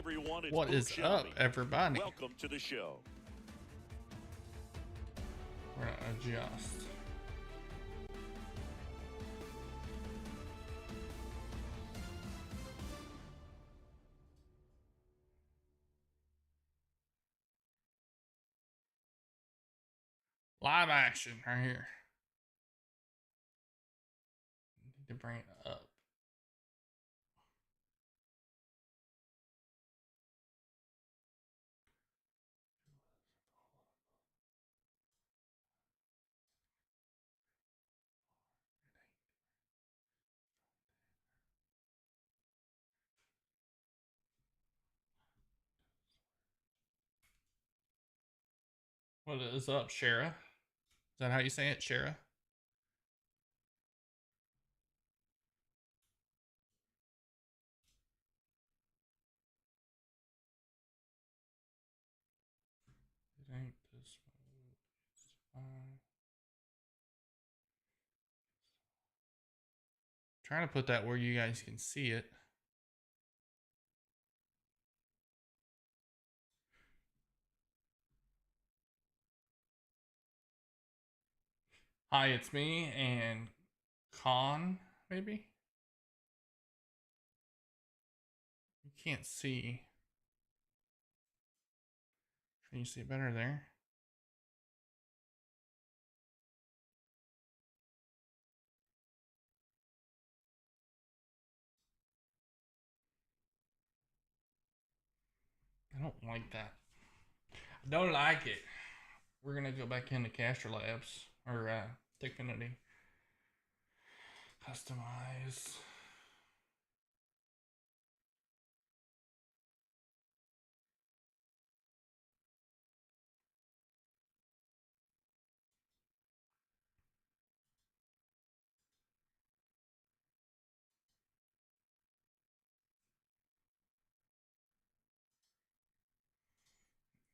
everyone. It's What is up, everybody? Welcome to the show. We're gonna adjust. Live action right here. Need to bring it up. What is up, Shara? Is that how you say it, Shara? It ain't this one. It's fine. Trying to put that where you guys can see it. Hi, it's me and Con, maybe? You can't see. Can you see it better there? I don't like that. I don't like it. We're gonna go back into Caster Labs or Divinity. Customize.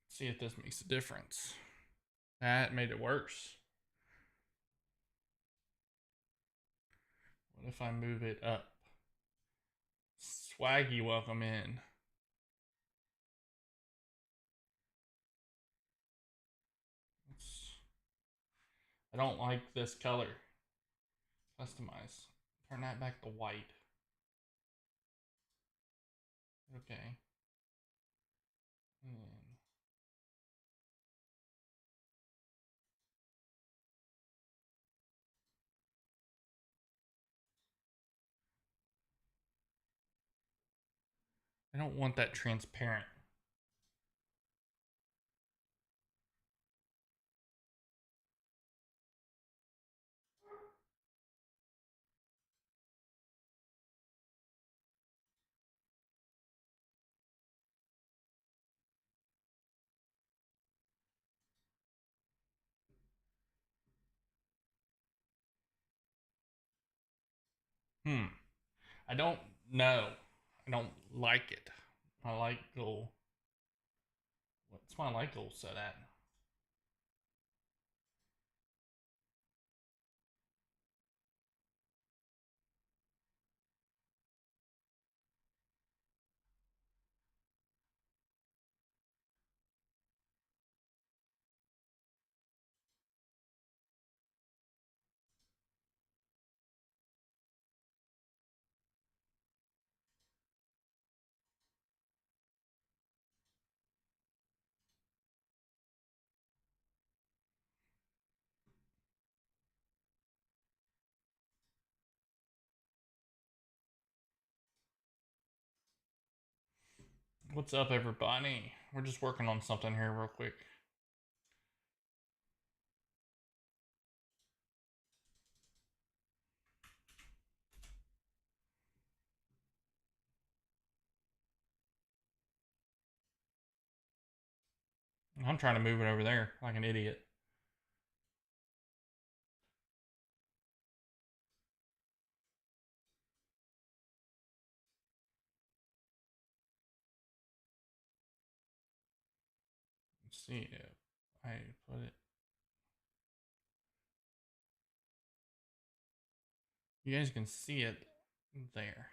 See if this makes a difference. That made it worse. What if I move it up? Swaggy, welcome in. I don't like this color. Customize. Turn that back to white. Okay. And I don't want that transparent. I don't know. I don't like it. My light goal. What's my light goal set at? What's up, everybody? We're just working on something here real quick. I'm trying to move it over there like an idiot. Let's see if I put it. You guys can see it there.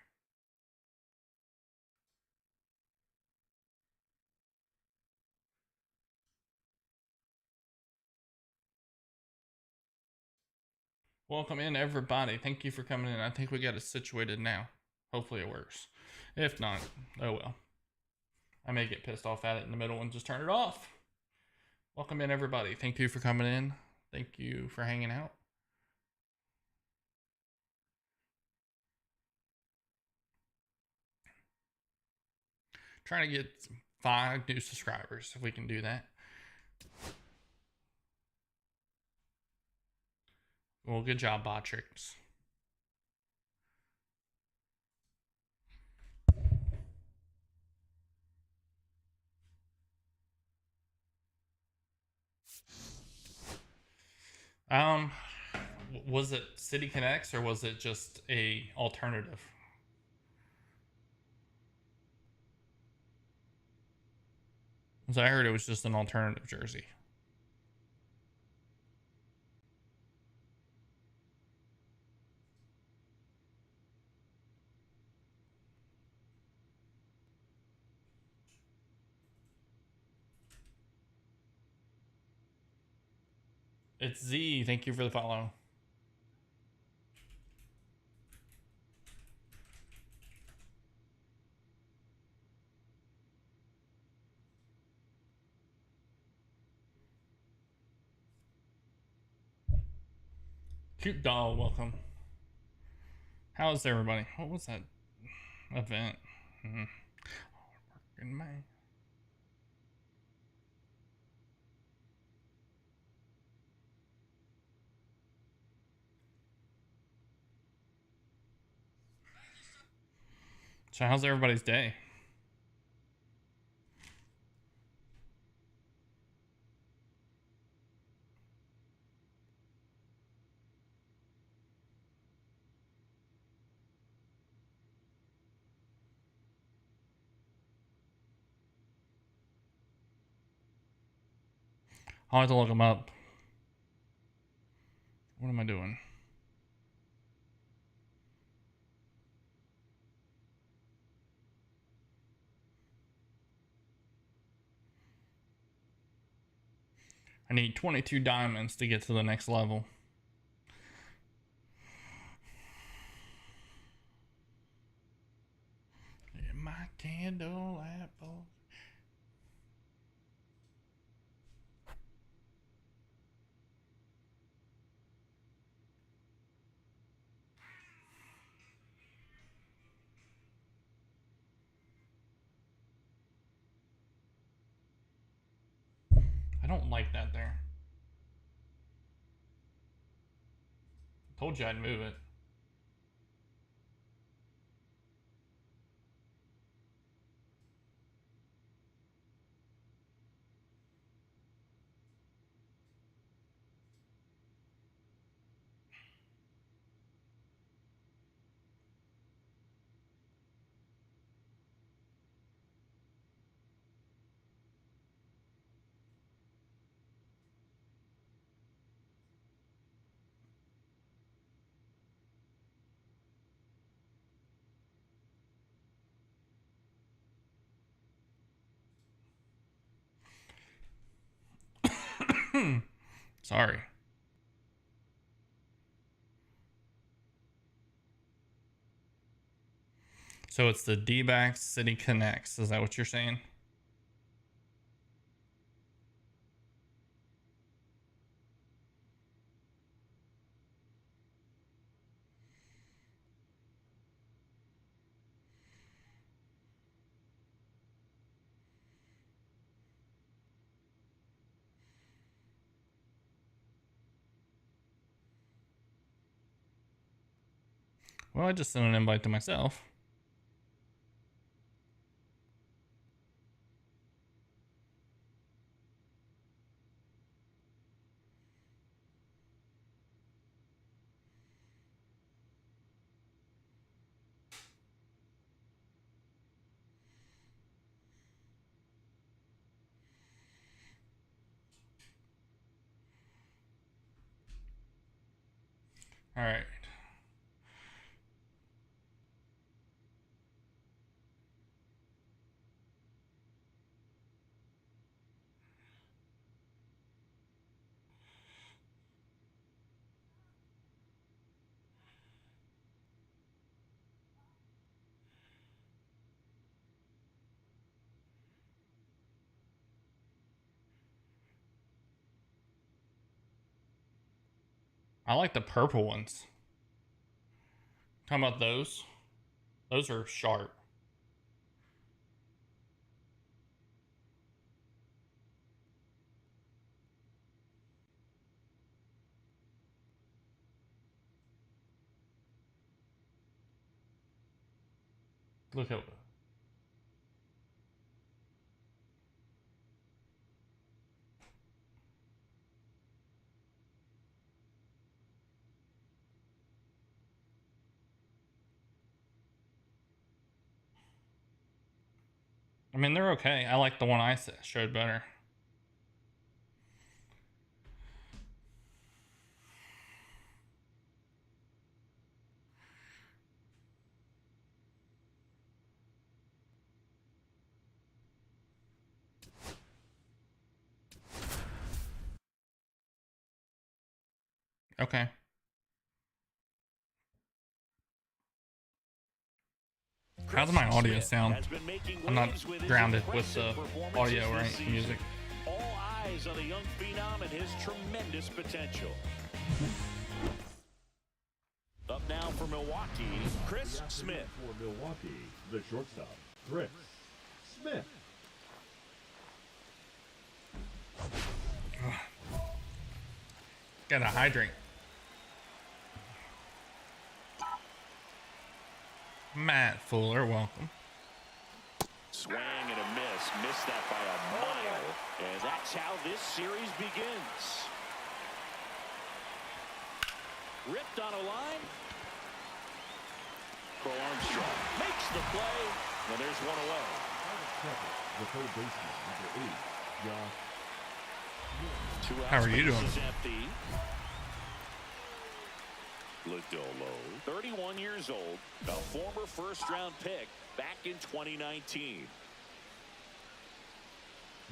Welcome in, everybody. Thank you for coming in. I think we got it situated now. Hopefully it works. If not, oh well. I may get pissed off at it in the middle and just turn it off. Welcome in, everybody. Thank you for coming in. Thank you for hanging out. Trying to get 5 new subscribers, if we can do that. Well, good job, Botrix. Was it City Connects or was it just a alternative? Because I heard it was just an alternative jersey. It's Z. Thank you for the follow. Cute doll, welcome. How's everybody? What was that event? In May. So how's everybody's day? I'll have to look them up. What am I doing? I need 22 diamonds to get to the next level. My candle apple. I don't like that there. Told you I'd move it. Sorry. So it's the D-backs City Connects. Is that what you're saying? Well, I just sent an invite to myself. All right. I like the purple ones. Talking about those. Those are sharp. Look at. I mean, they're okay. I like the one I showed better. Okay. How's my audio sound? I'm not grounded with the audio or any music. All eyes on the young phenom and his tremendous potential. Up now for Milwaukee, Chris Smith. For Milwaukee, the shortstop, Chris Smith. Gotta hydrate. Matt Fuller, welcome. Swing and a miss. Missed that by a mile. And that's how this series begins. Ripped on a line. Crow Armstrong makes the play. And there's one away. The third baseman, number 8, Josh. 2 outs. How are you doing? Empty. Lodolo, 31 years old, a former first-round pick back in 2019.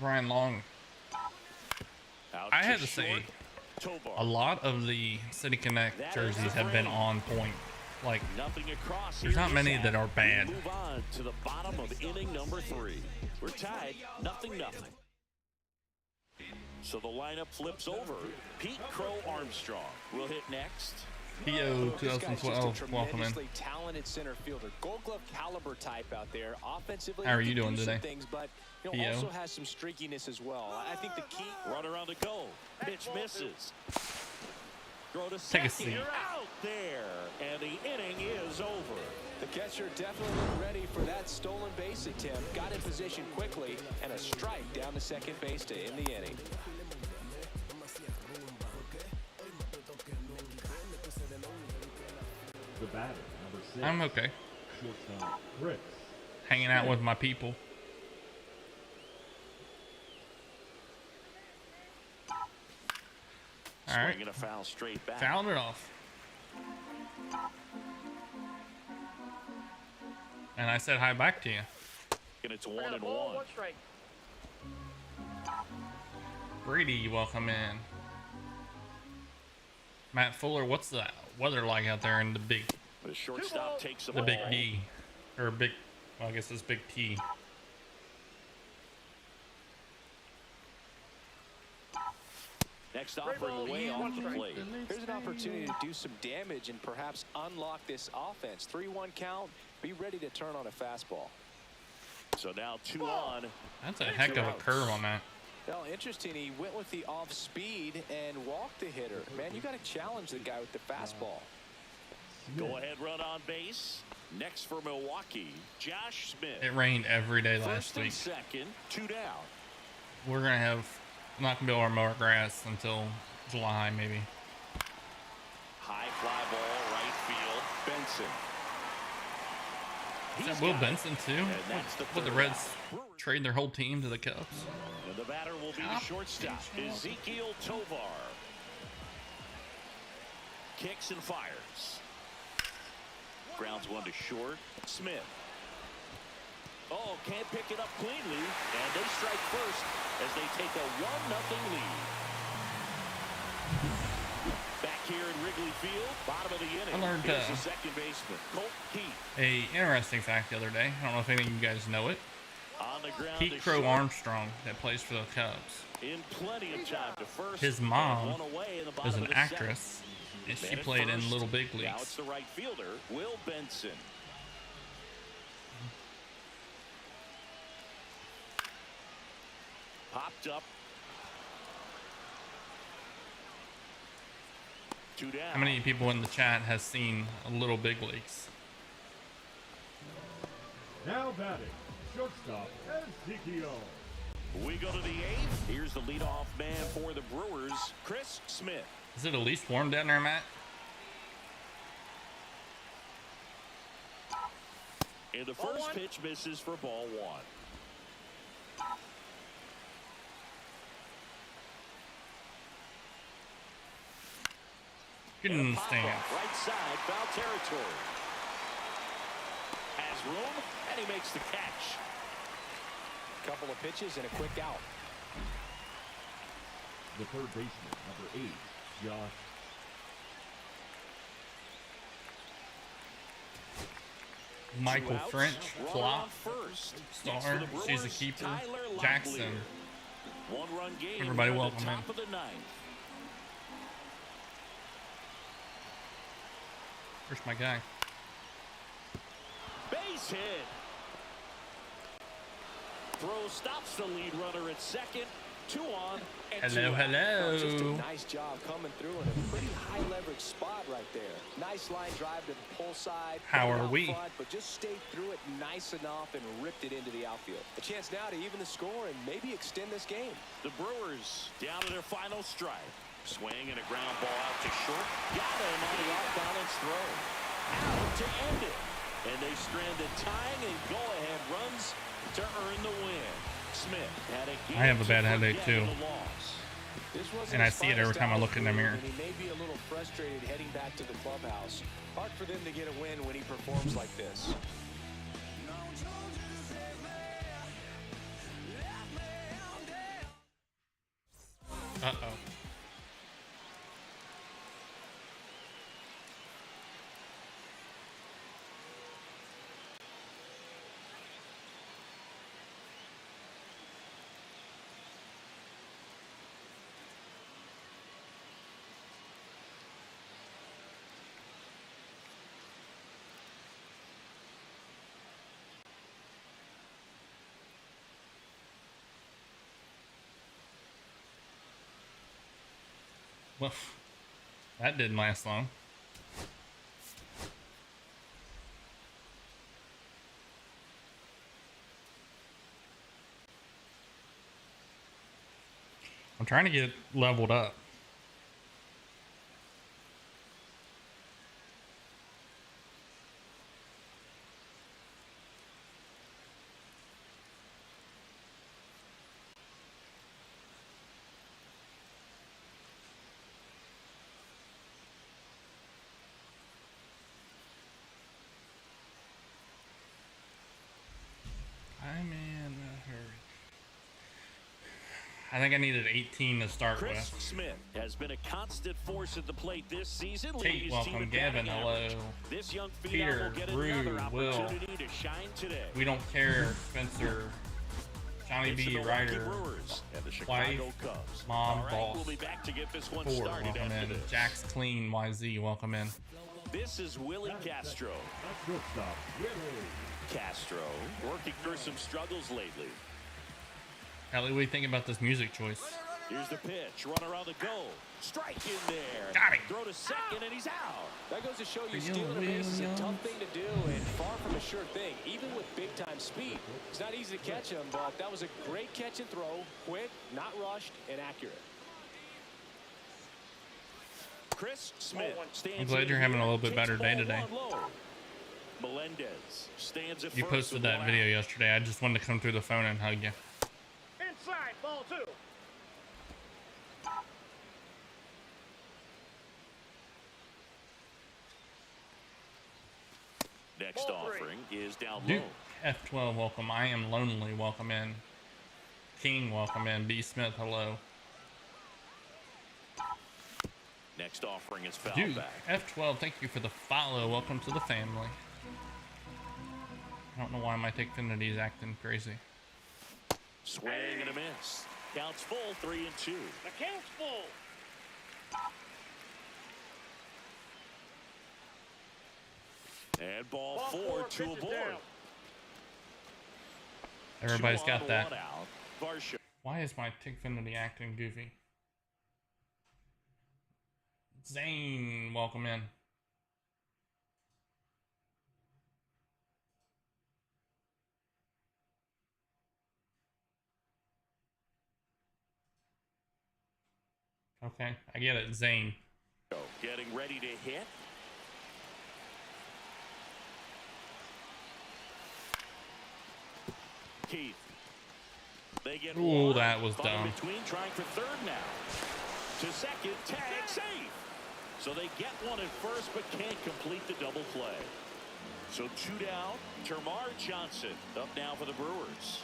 Ryan Long. Out I had to short, say, Tovar. a lot of the City Connect jerseys have been on point. Like, Nothing across. there's not Here's many the that are half. bad. We move on to the bottom of inning number 3. We're tied, 0-0. So the lineup flips over. Pete Crow Armstrong will hit next. PO 2012, welcome in. Talented center fielder, Gold Glove caliber type out there. Offensively, How are you doing do some today? things, but PO? also has some streakiness as well. I think the key. Runner on the go. Pitch misses. Throw to Take a second. seat. You're out there, and the inning is over. The catcher definitely looked ready for that stolen base attempt. Got in position quickly, and a strike down to second base to end the inning. The batter, number 6. I'm okay. Shortstop, Chris. Hanging out with my people. All right. Swinging a foul straight back. Fouled it off. And I said hi back to you. And it's 1-1. Brady, welcome in. Matt Fuller, what's the weather like out there in the big The shortstop takes the The ball. big D, or big, well, I guess it's big T. Next offering way off the plate. Here's an opportunity to do some damage and perhaps unlock this offense. 3-1 count. Be ready to turn on a fastball. So now 2 on. That's a heck of a curve on that. Well, interesting. He went with the off speed and walked the hitter. Man, you got to challenge the guy with the fastball. Go ahead run on base. Next for Milwaukee, Josh Smith. It rained every day last First and week. second, 2 down. We're gonna have, not gonna be able to mow our grass until July maybe. High fly ball, right field. Benson. Is He's that Will got it. Benson too? And that's the Would the third Reds out. trade their whole team to the Cubs? And the batter will be the shortstop, Ezekiel Tovar. Kicks and fires. Grounds one to short. Smith. Oh, can't pick it up cleanly. And they strike first as they take a 1-0 lead. Back here in Wrigley Field, bottom of the inning. I learned, Here's the second baseman, Colt Keith. A interesting fact the other day. I don't know if any of you guys know it. On the ground Pete to Crow short. Armstrong that plays for the Cubs. In plenty of time to first. His and mom one away in the bottom is of an the actress And she Man at played in first. Little Big Now Leagues. it's the right fielder, Will Benson. Popped up. 2 down. How many people in the chat has seen Little Big Leagues? Now batting, shortstop, Ezekiel. We go to the 8th. Here's the leadoff man for the Brewers, Chris Smith. Is it at least warm down there, Matt? And the first pitch misses for ball 1. Get in the stands. Right side, foul territory. Has room, and he makes the catch. Couple of pitches and a quick out. The third baseman, number 8, Josh. Michael 2 outs, French, runner flop, on first. star, Next for the she's a Brewers, keeper, Tyler Jackson. Locklear. 1-run game. Everybody here at welcome the in. top of the 9th. Where's my guy? Base hit. Throw stops the lead runner at second. 2 on and Hello, 2 out. hello. Just a nice job coming through in a pretty high leverage spot right there. Nice line drive to the pull side. How are Out we? front, but just stayed through it nice enough and ripped it into the outfield. A chance now to even the score and maybe extend this game. The Brewers down to their final strike. Swing and a ground ball out to short. Got him on the off-balance throw. Out to end it. And they stranded tying and go-ahead runs to earn the win. Smith had a game I have a bad to headache, forget too. in the loss. This wasn't And I his see it every finest time I look in the outfit, mirror. and he may be a little frustrated heading back to the clubhouse. Hard for them to get a win when he performs like this. Uh-oh. Well, that didn't last long. I'm trying to get leveled up. I'm in a hurry. I think I needed 18 to start Chris with. Smith has been a constant force at the plate this season. Kate, leading his team welcome. in Gavin, batting hello. average. This young phenom Peter, will get Rue, another Will. opportunity to shine today. We don't care, Spencer. Johnny It's the B. Milwaukee Ryder. Brewers and the Chicago Wife, Cubs. Mom, All right, boss. we'll be back to get this one 4, started welcome after in. this. Jack's Clean, YZ, welcome in. This is Willie Castro. At shortstop, Willie. Castro working through some struggles lately. Ellie, what do you think about this music choice? Here's the pitch. Runner on the goal. Strike in there. Got him. Throw to second, and he's out. That goes to show you Yo, stealing a base is a Williams. tough thing to do and far from a sure thing, even with big-time speed. It's not easy to catch him, but that was a great catch and throw. Quick, not rushed, and accurate. Chris Smith stands. I'm glad in you're having a here, little bit takes better day ball today. 1 low. Melendez stands at You first posted with that 1 video out. yesterday. I just wanted to come through the phone and hug you. Inside, ball 2. Next Ball 3. offering is down Duke low. F12, welcome. I am lonely, welcome in. King, welcome in. B. Smith, hello. Next offering is foul Duke back. F12, thank you for the follow. Welcome to the family. I don't know why my Xfinity is acting crazy. Swing and a miss. Counts full, 3-2. The count's full. And ball Ball four, four, two pitches aboard. down. Everybody's 2 got on, that. 1 out. Varsho. Why is my Tickfinity acting goofy? Zane, welcome in. Okay, I get it, Zane. Getting ready to hit. Keith. They get Ooh, one. that was Ball in dumb. between, trying for third now. To second, tag, safe. So they get one at first, but can't complete the double play. So 2 down. Termarr Johnson up now for the Brewers.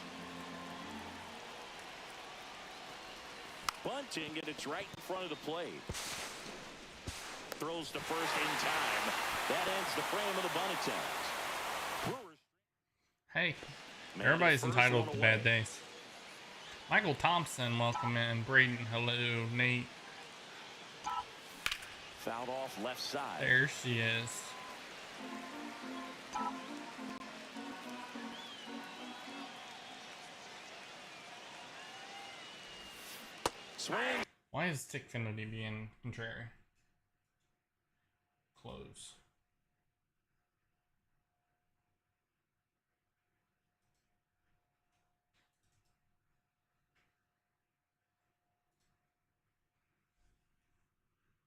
Bunting, and it's right in front of the plate. Throws to first in time. That ends the frame of the bunt attempt. Brewers. Hey, Man, everybody's the first entitled one to bad away. days. Michael Thompson, welcome in. Braden, hello. Nate, Fouled off left side. there she is. Swing. Why is Tickfinity being contrary? Close.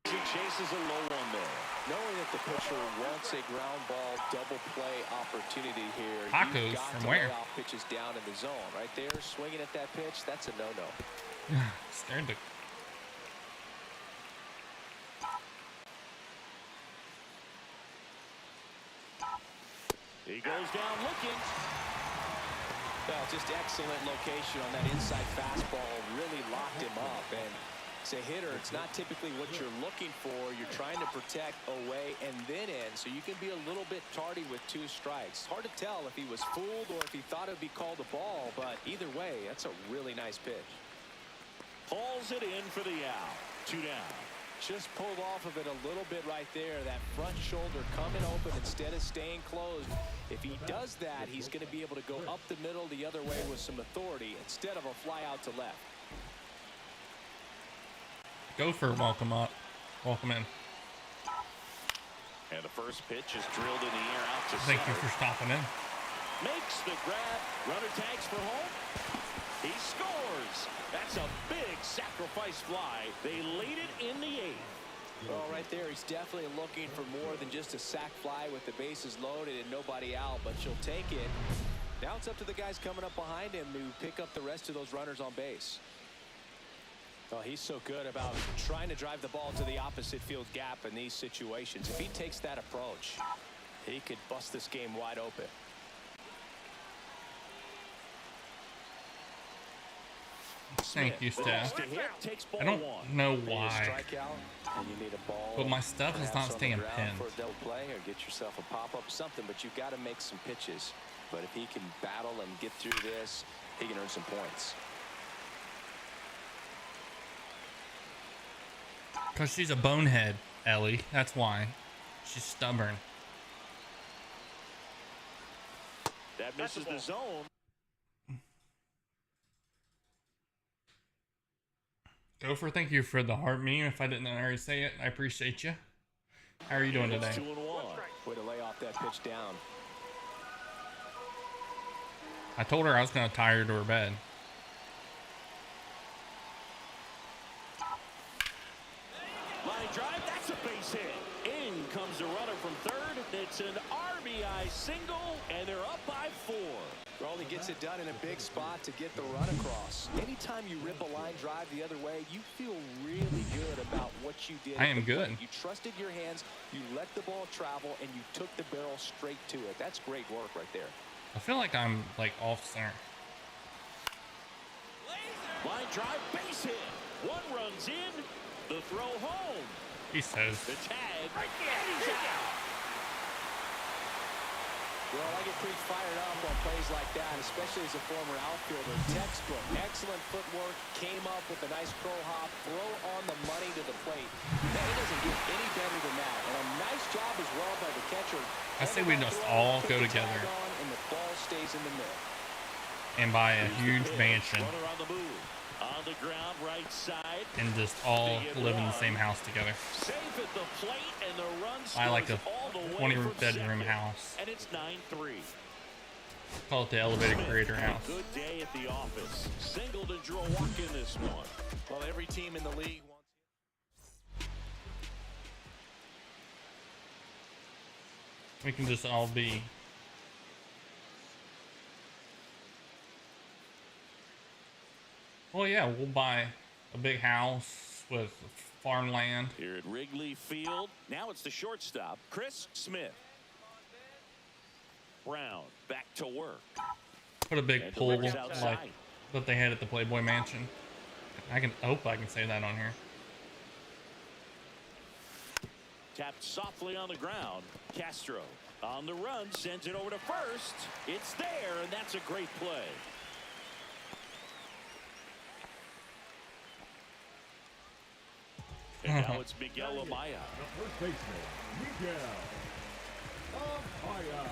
He chases a low one there. Knowing that the pitcher wants a ground ball double play opportunity here, Tacos you've got from to where? lay off pitches down in the zone. Right there, swinging at that pitch, that's a no-no. Stared to. He goes down looking. Well, just excellent location on that inside fastball. Really locked him up. And as a hitter, it's not typically what you're looking for. You're trying to protect away and then in, so you can be a little bit tardy with 2 strikes. Hard to tell if he was fooled or if he thought it would be called a ball, but either way, that's a really nice pitch. Hauls it in for the out. 2 down. Just pulled off of it a little bit right there. That front shoulder coming open instead of staying closed. If he does that, he's going to be able to go up the middle the other way with some authority instead of a fly out to left. Gopher, welcome up. Welcome in. And the first pitch is drilled in the air out to Thank you center. for stopping in. Makes the grab. Runner tags for home. He scores. That's a big sacrifice fly. They lead it in the 8th. Well, right there, he's definitely looking for more than just a sac fly with the bases loaded and nobody out, but she'll take it. Now it's up to the guys coming up behind him to pick up the rest of those runners on base. Oh, he's so good about trying to drive the ball to the opposite field gap in these situations. If he takes that approach, he could bust this game wide open. Thank you, Steph. To hit, takes ball I don't 1. know Need a why, strikeout, and you need a ball. but my stuff is perhaps not on the staying ground pinned. for a double play, or get yourself a pop-up, something. But you've got to make some pitches. But if he can battle and get through this, he can earn some points. Because she's a bonehead, Ellie. That's why. She's stubborn. That misses the zone. Gopher, thank you for the heart meme. If I didn't already say it, I appreciate you. How are you doing today? 2-1. Way to lay off that pitch down. I told her I was going to tie her to her bed. Line drive, that's a base hit. In comes the runner from third. It's an RBI single, and they're up by 4. Well, he gets it done in a big spot to get the run across. Anytime you rip a line drive the other way, you feel really good about what you did. I am good. You trusted your hands, you let the ball travel, and you took the barrel straight to it. That's great work right there. I feel like I'm like off center. Line drive, base hit. One runs in. The throw home. He says. The tag, and he's out. Well, I get pretty fired up on plays like that, especially as a former outfielder. Textbook, excellent footwork, came up with a nice crow hop, throw on the money to the plate. Man, it doesn't get any better than that. And a nice job as well by the catcher. I say we just all go together And the ball stays in the middle. and buy a huge mansion Runner on the move. On the ground, right side. and just all live in the same house together. Safe at the plate, and the run I like a scores all the way 20 from bedroom second. house. And it's 9-3. Call it the elevated creator Smith, house. Good day at the office. Singled and drew a walk in this one. Well, every team in the league wants. We can just all be. Well, yeah, we'll buy a big house with farmland. Here at Wrigley Field. Now it's the shortstop, Chris Smith. Brown back to work. Put a big And pool delivers like outside. that they had at the Playboy Mansion. I hope I can say that on here. Tapped softly on the ground. Castro on the run, sends it over to first. It's there, and that's a great play. And now it's Miguel Amaya. The first baseman, Miguel Amaya.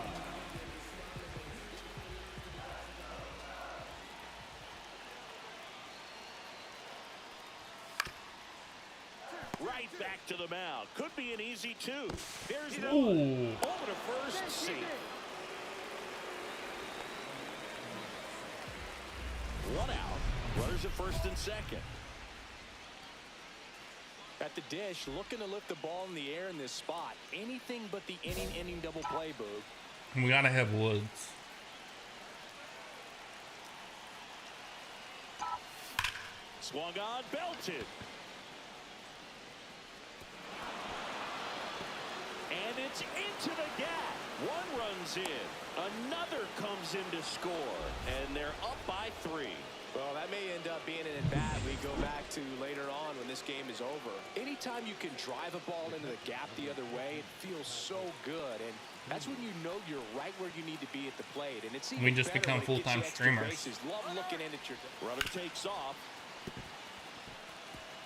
Right back to the mound. Could be an easy two. There's Ooh. one. Over to first, safe. One out. Runners at first and second. At the dish, looking to lift the ball in the air in this spot. Anything but the inning double play, Boog. We gotta have Woods. Swung on, belted. And it's into the gap. One runs in. Another comes in to score. And they're up by 3. Well, that may end up being an at-bat we go back to later on when this game is over. Anytime you can drive a ball into the gap the other way, it feels so good. And that's when you know you're right where you need to be at the plate. And it's even We just better become when it gets full-time you extra streamers. bases. Love looking in at your... Runner takes off.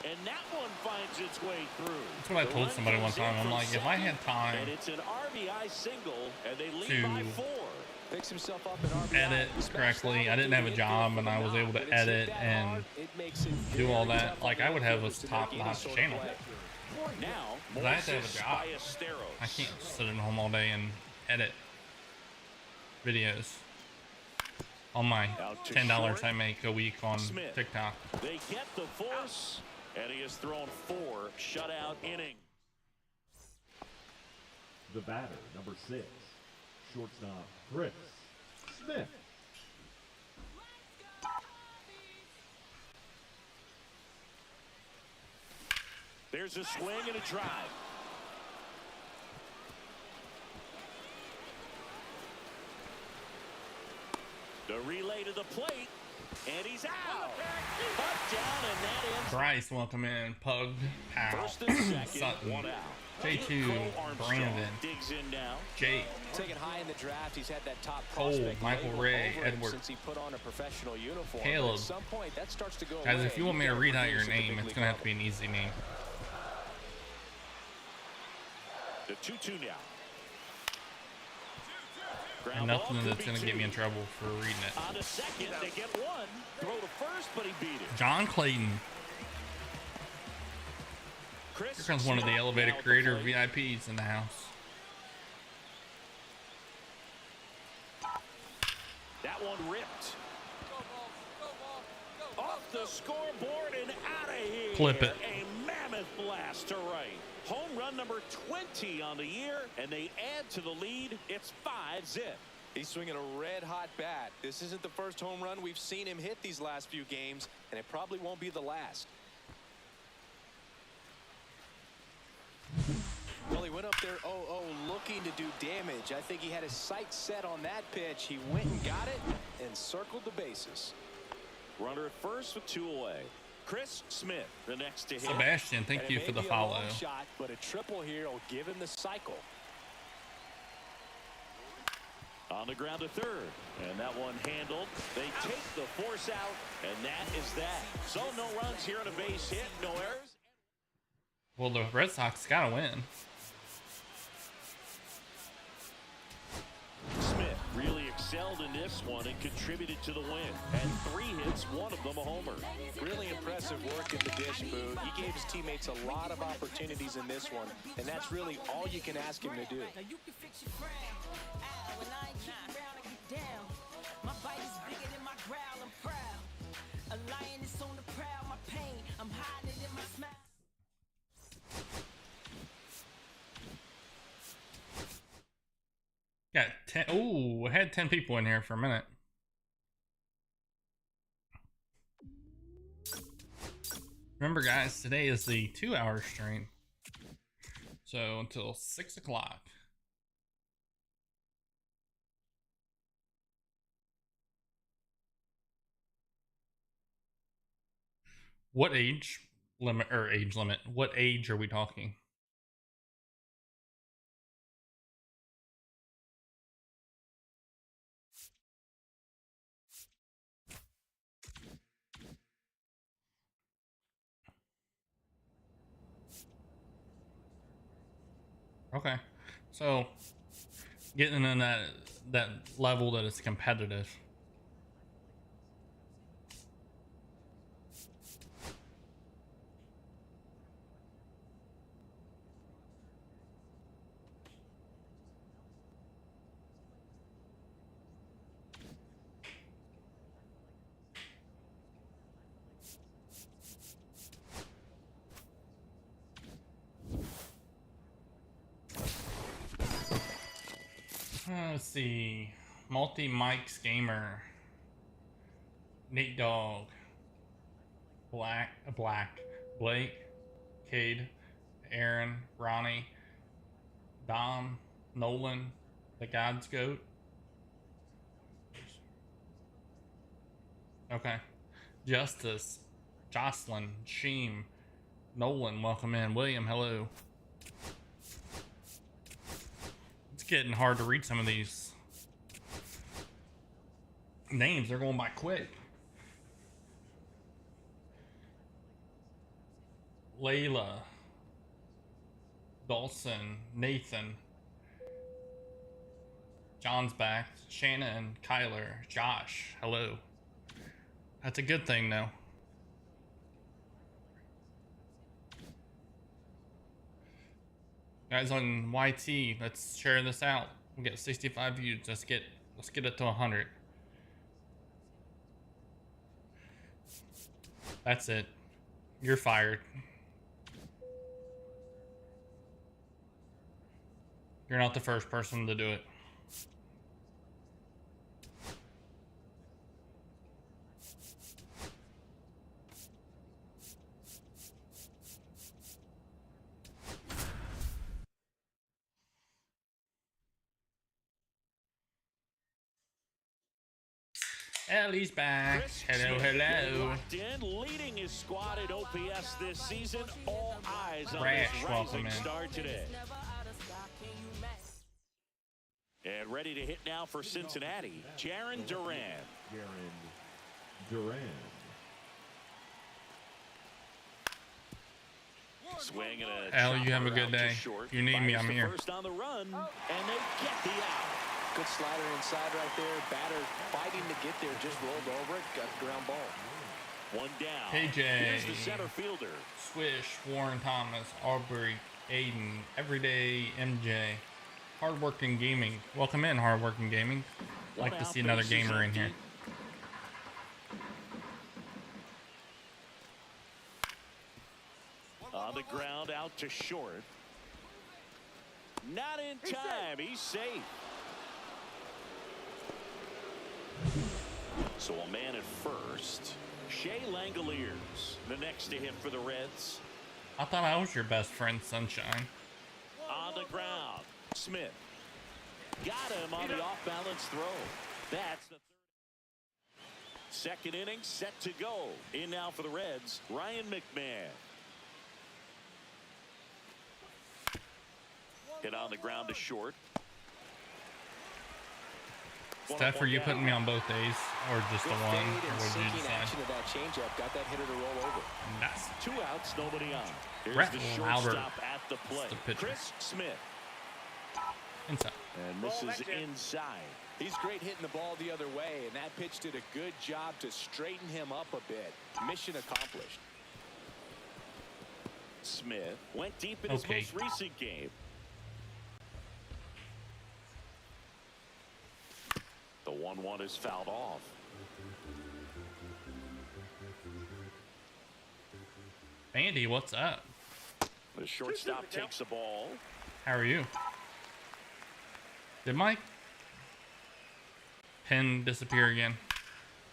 And that one finds its way through. That's what I told somebody one time. I'm like, if I had time and it's an RBI single, and they lead to by 4. Picks himself up in RBI. edit correctly, I didn't have a job and I was able to edit and do all that, like I would have a top-notch channel. Now, But I have to have a Moises job. Ballesteros. I can't just sit at home all day and edit videos on my Out to $10 short. I make a week on Smith. TikTok. They get the force, and he has thrown 4 shutout innings. The batter, number 6, shortstop, Chris Smith. There's a swing and a drive. The relay to the plate, and he's out. Up, down, and that ends. Bryce, welcome in. Pug, Powell, First and second, Sutton, 1 out. J2, Crow Armstrong Brandon, digs in now. Jake, Taken high in the draft, he's had that top Cole, prospect Michael label Ray, over him Edward. since he put on a professional uniform. Caleb. At some point, that starts to go Guys, away. if you want me to gotta read out your produce at the name, big it's league going to have to level. be an easy name. The 2-2 now. And Ground nothing ball could that's be going to get me in 2. trouble for reading it. On to second, they get 1. Throw to first, but he beat it. John Clayton. Chris Here comes one of the Smith elevated now at the creator plate. VIPs in the house. That one ripped. Off the scoreboard and out of here. Clip it. A mammoth blast to right. Home run number 20 on the year, and they add to the lead. It's 5-zip. He's swinging a red-hot bat. This isn't the first home run we've seen him hit these last few games, and it probably won't be the last. Well, he went up there 0-0 looking to do damage. I think he had his sights set on that pitch. He went and got it and circled the bases. Runner at first with 2 away. Chris Smith, the next to hit. Sebastian, thank And you it for may the be a follow. long shot, but a triple here will give him the cycle. On the ground to third. And that one handled. They take the force out, and that is that. So no runs here on a base hit, no errors. Well, the Red Sox gotta win. Smith really excelled in this one and contributed to the win. And 3 hits, one of them a homer. Really impressive work at the dish, Boo. He gave his teammates a lot of opportunities in this one, and that's really all you can ask him to do. My bite is bigger than my growl, I'm proud. A lion is on the prowl, my pain, I'm hiding it in my smile. Got 10. Ooh, I had 10 people in here for a minute. Remember, guys, today is the 2-hour stream. So until 6 o'clock. What age limit, or age limit? What age are we talking? Okay, so getting in that level that is competitive. Let's see. Multi-Mike's Gamer. Nate Dogg. Black. Blake. Cade. Aaron. Ronnie. Dom. Nolan. The God's Goat. Okay. Justice. Jocelyn. Sheem. Nolan, welcome in. William, hello. Getting hard to read some of these names. They're going by quick. Layla, Dawson, Nathan, John's back, Shannon, Kyler, Josh, hello. That's a good thing though. Guys on YT, let's share this out. We'll get 65 views. Let's get it to 100. That's it. You're fired. You're not the first person to do it. Ellie's back. Chris Hello, Smith hello. locked in, leading his squad at OPS this season. All eyes on Rash, this welcome rising in. star today. And ready to hit now for Cincinnati, Jaron Duran. Duran. Swing and a Al, you have a chopper good out to day. short. You need me, Fires I'm to here. First on the run, and they get the out. Good slider inside right there. Batter fighting to get there, just rolled over it, got the ground ball. One down. KJ. Here's the center fielder. Swish, Warren Thomas, Aubrey, Aiden, Everyday MJ, Hardworking Gaming. Welcome in, Hardworking Gaming. Like to see another gamer in here. On the ground, out to short. Not in time. He's safe. So a man at first. Shea Langoliers, the next to hit for the Reds. I thought I was your best friend, Sunshine. On the ground, Smith. Got him on the off-balance throw. That's the third. Second inning set to go. In now for the Reds, Ryan McMahon. Hit on the ground to short. one Steph, up are you on putting me on both days or just the Good one? fade Or and what did you sinking decide? action of that changeup got that hitter to roll over. Nice. 2 outs, nobody on. Here's Brett the Lauder shortstop at the plate. the pitcher. Chris Smith. Inside. And Roll misses that, Jim. inside. He's great hitting the ball the other way, and that pitch did a good job to straighten him up a bit. Mission accomplished. Smith went deep in his Okay. most recent game. The 1-1 is fouled off. Andy, what's up? The shortstop takes the ball. How are you? Did my pen disappear again?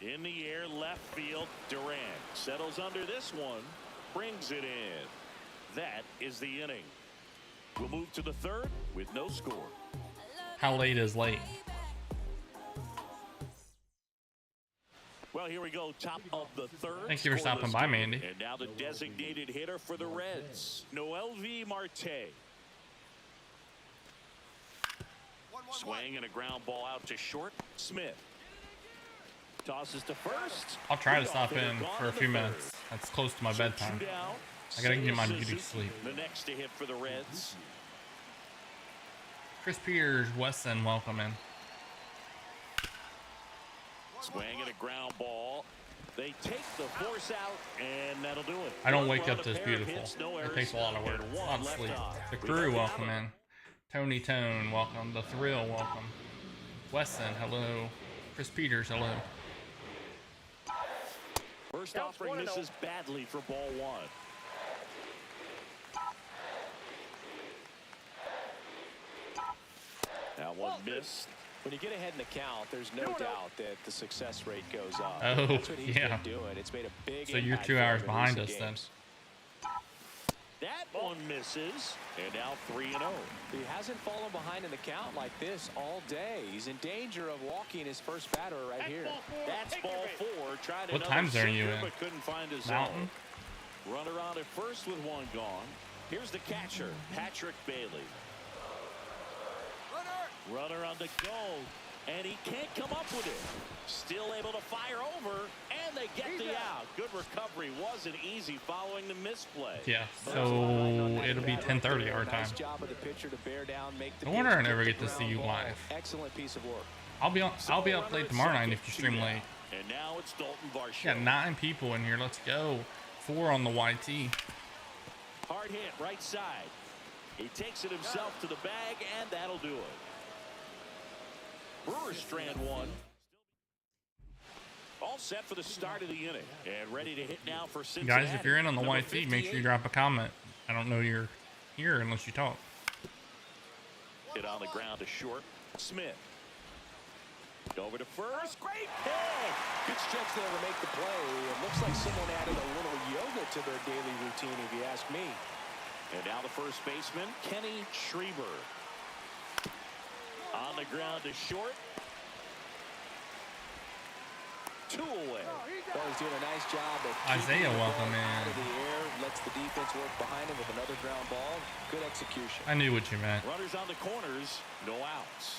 In the air, left field. Durant settles under this one, brings it in. That is the inning. We'll move to the third with no score. How late is late? Well, here we go. Top of the third. Thank you for stopping Scoreless by, game. Mandy. And now the designated hitter for the Reds, Noelvi Marte. Swing and a ground ball out to short. Smith tosses to first. I'll try to Leadoff stop hitter in gone for a the few third. minutes. That's close to my So bedtime. 2 down. I gotta get my Seiya beauty Suzuki, sleep. The next to hit for the Reds. Chris Peters, Weston, welcome in. Swing and a ground ball. They take the force out, and that'll do it. I don't One wake run, up a this pair of beautiful. hits, no It errors, takes a lot of work, and a one lot of left sleep. on. The We crew, got welcome down in. Tony Tone, welcome. The Thrill, welcome. Weston, hello. Chris Peters, hello. First Counts offering 1-0. misses badly for ball one. That one missed. When you get ahead in the count, there's no 2-0. doubt that the success rate goes up. Oh, That's what he's yeah. been doing. It's made a big So you're impact 2 for him hours in behind recent us then. games. That one misses. And now 3-0. He hasn't fallen behind in the count like this all day. He's in danger of walking his first batter right That's here. ball 4. That's Take ball your bait. 4. Tried What another time zone are you sinker, in? but couldn't find his Mountain? zone. Runner on at first with one gone. Here's the catcher, Patrick Bailey. Runner on the go, and he can't come up with it. Still able to fire over, and they get the out. Good recovery. Wasn't easy following the misplay. Yeah, There's so a line on that it'll be bat right 10:30 there. our time. Nice job of the pitcher to bear down, make the No wonder pitch, I never get get the to see you ground ball. live. Excellent piece of work. I'll be up late tomorrow night if you stream late. And now it's Dalton Varsho. Got 9 people in here. Let's go. 4 on the YT. Hard hit, right side. He takes it himself to the bag, and that'll do it. Brewers strand one. All set for the start of the inning. And ready to hit now for Cincinnati. Guys, if you're in on the Number YT, make sure 58. you drop a comment. I don't know you're here unless you talk. Hit on the ground to short. Smith. Over to first. Great pick. Good stretch there to make the play. It looks like someone added a little yoga to their daily routine, if you ask me. And now the first baseman, Kenny Schreiber. On the ground to short. 2 away. Well, he's doing a nice job of Isaiah, keeping the welcome ball out in. of the air, lets the defense work behind him with another ground ball. Good execution. I knew what you meant. Runners on the corners, no outs.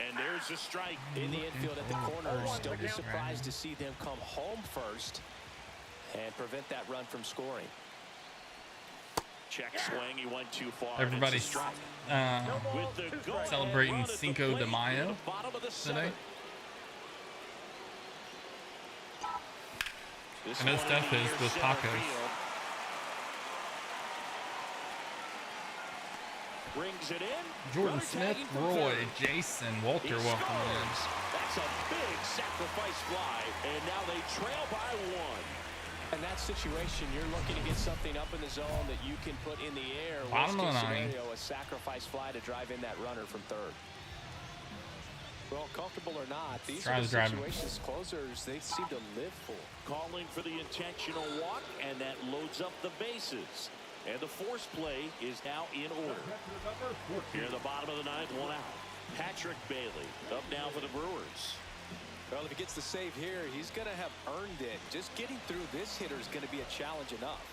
And there's a strike. In the infield at the corners, Oh, don't be right. surprised to see them come home first and prevent that run from scoring. Check swing, he went too far. and it's a Everybody's strike. With the go-ahead celebrating run at the Cinco de plate Mayo in the bottom of the today. 7th. This I know one in Steph the is near with center tacos. field. Brings it in. Jordan Runner Smith, tagging from Roy, third. Jason, He Walter, welcome in. scores. That's a big sacrifice fly, and now they trail by 1. In that situation, you're looking to get something up in the zone that you can put in the air. Bottom of the Worst case 9. scenario, a sacrifice fly to drive in that runner from third. Well, comfortable or not, these Try are to the drive him. situations closers they seem to live for. Calling for the intentional walk, and that loads up the bases. And the force play is now in order. Here in the bottom of the 9th, 1 out. Patrick Bailey up now for the Brewers. Well, if he gets the save here, he's going to have earned it. Just getting through this hitter is going to be a challenge enough.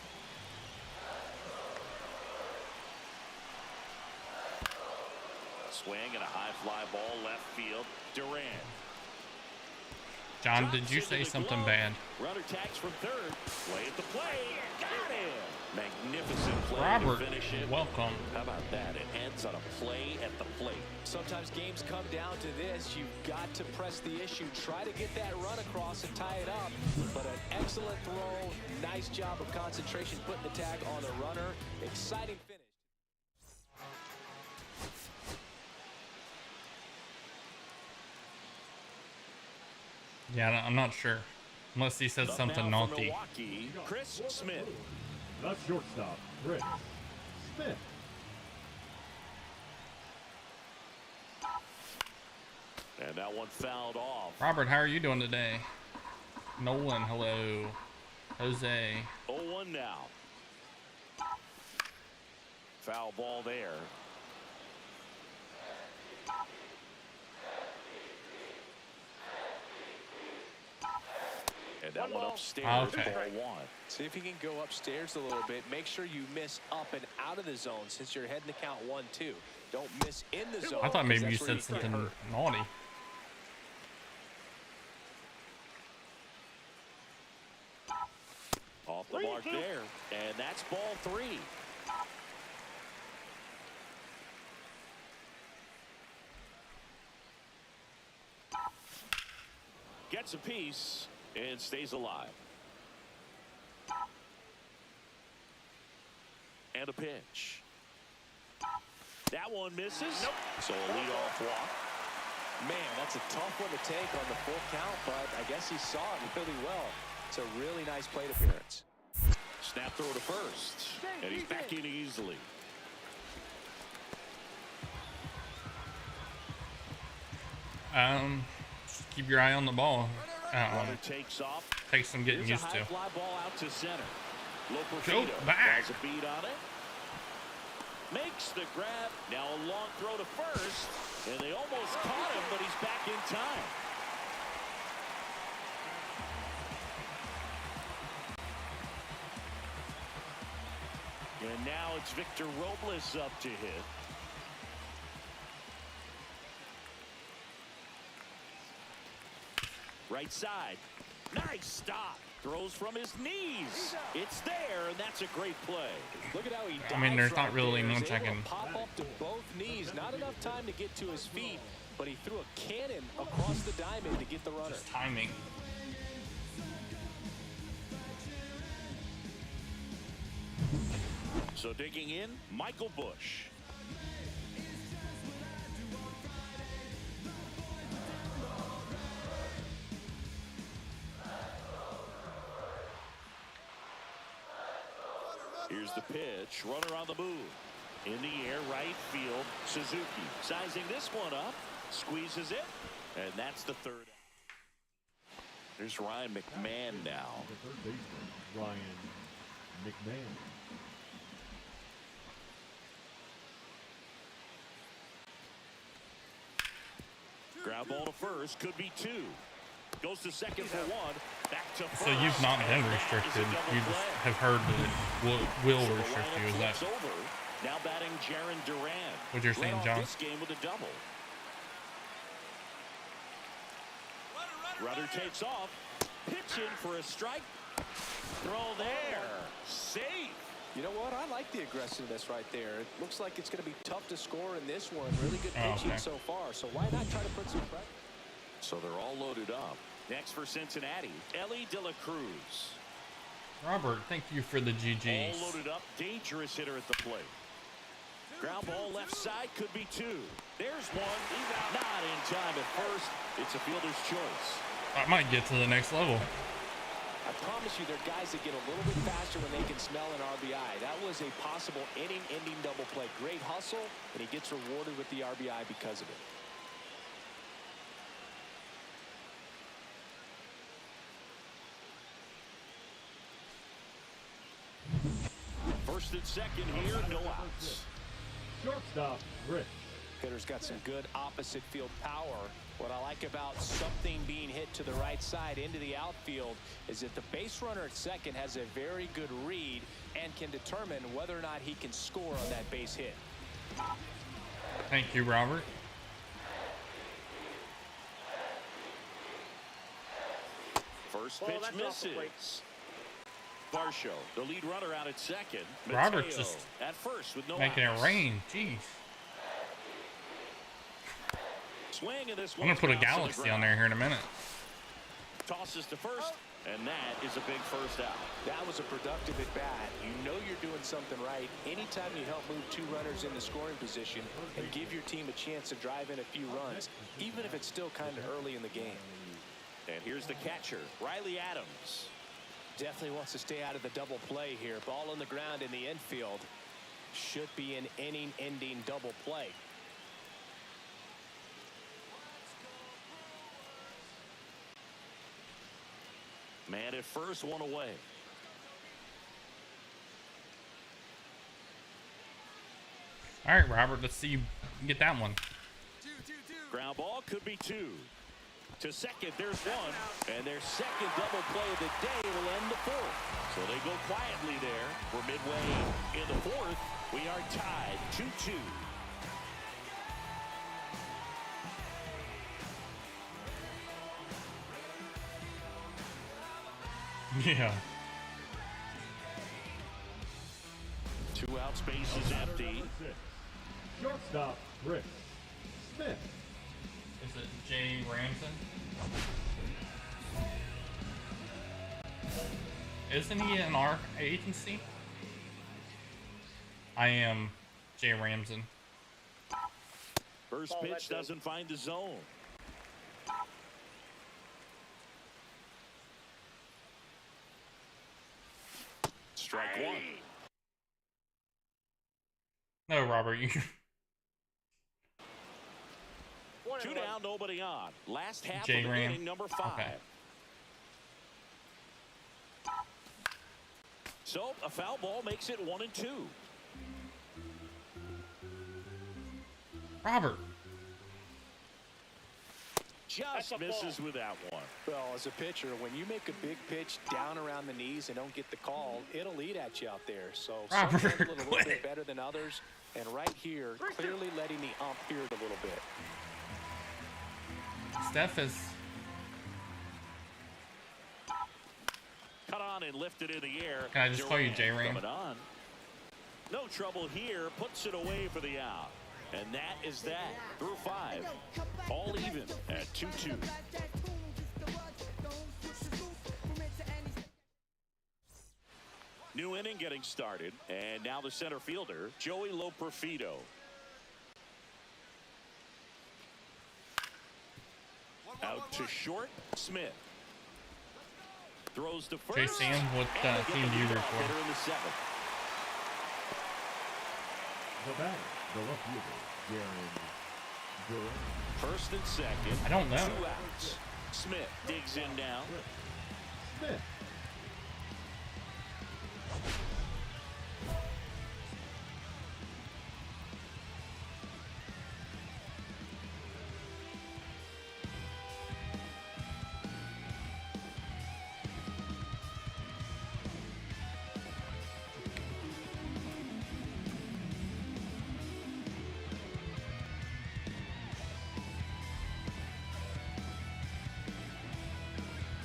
Swing and a high fly ball left field. Durant. John, did you say something bad? Runner tags from third. Play at the plate. Got him. Magnificent play Robert, to finish it. welcome. How about that? It ends on a play at the plate. Sometimes games come down to this. You've got to press the issue. Try to get that run across and tie it up. But an excellent throw. Nice job of concentration putting the tag on the runner. Exciting finish. Yeah, I'm not sure. Unless he said Up something now for naughty. Milwaukee, Chris Smith. The shortstop, Chris Smith. And that one fouled off. Robert, how are you doing today? Nolan, hello. Jose. 0-1 now. Foul ball there. And that one upstairs, Okay. ball one. See if you can go upstairs a little bit. Make sure you miss up and out of the zone since you're heading to count 1-2. Don't miss in the zone. I thought maybe you because that's said where can get something hurt. naughty. Off the mark there. And that's ball three. Gets a piece and stays alive. And a pitch. That one misses. Nope. So a leadoff walk. Man, that's a tough one to take on the full count, but I guess he saw it really well. It's a really nice plate appearance. Snap throw to first. And he's back in easily. Just keep your eye on the ball. Runner takes off. Takes some getting Here's used a high to. fly ball out to center. Go Loperfido back. has a beat on it. Makes the grab. Now a long throw to first. And they almost caught him, but he's back in time. And now it's Victor Robles up to hit. Right side. Nice stop. Throws from his knees. It's there, and that's a great play. Look at how he I mean, there's dives not right really there. He's much I able to can- pop up to both knees. Not enough time to get to his feet, but he threw a cannon across the diamond to get the runner. Timing. So digging in, Michael Bush. Here's the pitch. Runner on the move. In the air, right field. Suzuki sizing this one up. Squeezes it. And that's the third. There's Ryan McMahon now. The third baseman, Ryan McMahon. Ground ball to first. Could be two. Goes to second for one. Back to first. So you've not been restricted. You just have heard that it will So the restrict you. lineup Is that flips over. Now batting Jaron Duran. what you're saying, Led off John? This game with a double. Runner takes off. Pitching for a strike. Throw there. Safe. You know what? I like the aggressiveness right there. It looks like it's going to be tough to score in this one. Really good Oh, pitching okay. so far. So why not try to put some pressure? So they're all loaded up. Next for Cincinnati, Ellie De La Cruz. Robert, thank you for the All GGs. loaded up. Dangerous hitter at the plate. Ground ball left side, could be two. There's one. Not in time at first. It's a fielder's choice. I might get to the next level. I promise you, there are guys that get a little bit faster when they can smell an RBI. That was a possible inning-ending double play. Great hustle, and he gets rewarded with the RBI because of it. First and second here, no outs. Shortstop, Rich. Hitter's got some good opposite field power. What I like about something being hit to the right side into the outfield is that the base runner at second has a very good read and can determine whether or not he can score on that base hit. Thank you, Robert. First Well, pitch that's off the plate. misses. Varsho, the lead runner out at second. Robert's Mateo just at first with no making outs. it rain. Jeez. Swing, and this I'm gonna one's put a bounced to the galaxy on ground. there here in a minute. Tosses to first, and that is a big first out. That was a productive at bat. You know you're doing something right anytime you help move two runners in the scoring position and give your team a chance to drive in a few runs, even if it's still kind of early in the game. And here's the catcher, Riley Adams. Definitely wants to stay out of the double play here. Ball on the ground in the infield. Should be an inning-ending double play. Man at first, one away. All right, Robert, let's see you get that one. Ground ball could be two. To second, there's one. And their second double play of the day will end the fourth. So they go quietly there. We're midway in the fourth. We are tied 2-2. Yeah. Two out, space is empty. Number 6. Shortstop, Chris Smith. Is it Jay Ramson? Isn't he in our agency? I am Jay Ramson. First pitch doesn't find the zone. Strike one. No, Robert, you. Two down, nobody on. Last half J. of the Ram. inning, number 5. Okay. So a foul ball makes it 1-2. Robert. Just misses with that one. Well, as a pitcher, when you make a big pitch down around the knees and don't get the call, it'll eat at you out there. So some Robert, handle it a little quit. bit better than others. And right here, clearly letting the ump hear it a little bit. Steph is. Cut on and lifted in the air. Can I just call you J-Ram? Coming on. No trouble here. Puts it away for the out. And that is that. Through 5. All even at 2-2. New inning getting started. And now the center fielder, Joey Loperfido. Out to short, Smith. Throws to first. Jay Sam, what and they team get do you the root leadoff for? hitter in the 7th. The batter, the left fielder, Darren Durham. First and second. I don't know. 2 outs. Smith digs in now. Smith.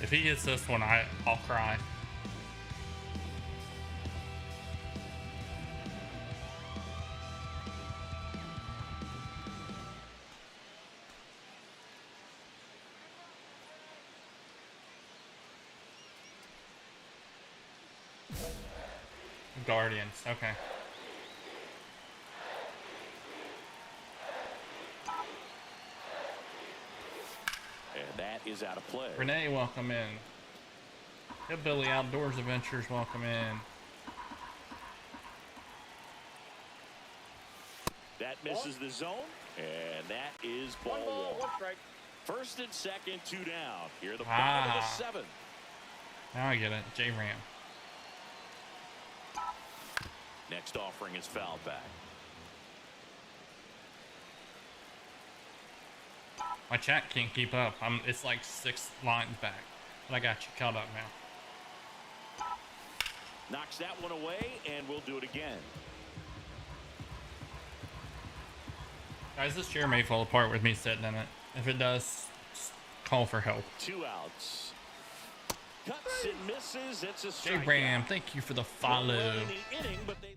If he gets this one, I'll cry. Guardians, okay. And that is out of play. Renee, welcome in. Hillbilly Outdoors Adventures, welcome in. That misses the zone. And that is ball 1. strike. First and second, 2 down. Here the bottom of the 7th. Now I get it. J-Ram. Next offering is fouled back. My chat can't keep up. It's like 6 lines back. But I got you caught up now. Knocks that one away, and we'll do it again. Guys, this chair may fall apart with me sitting in it. If it does, just call for help. 2 outs. Cuts and misses. It's a J strikeout. Ram, thank you for the follow. No run in the inning, but they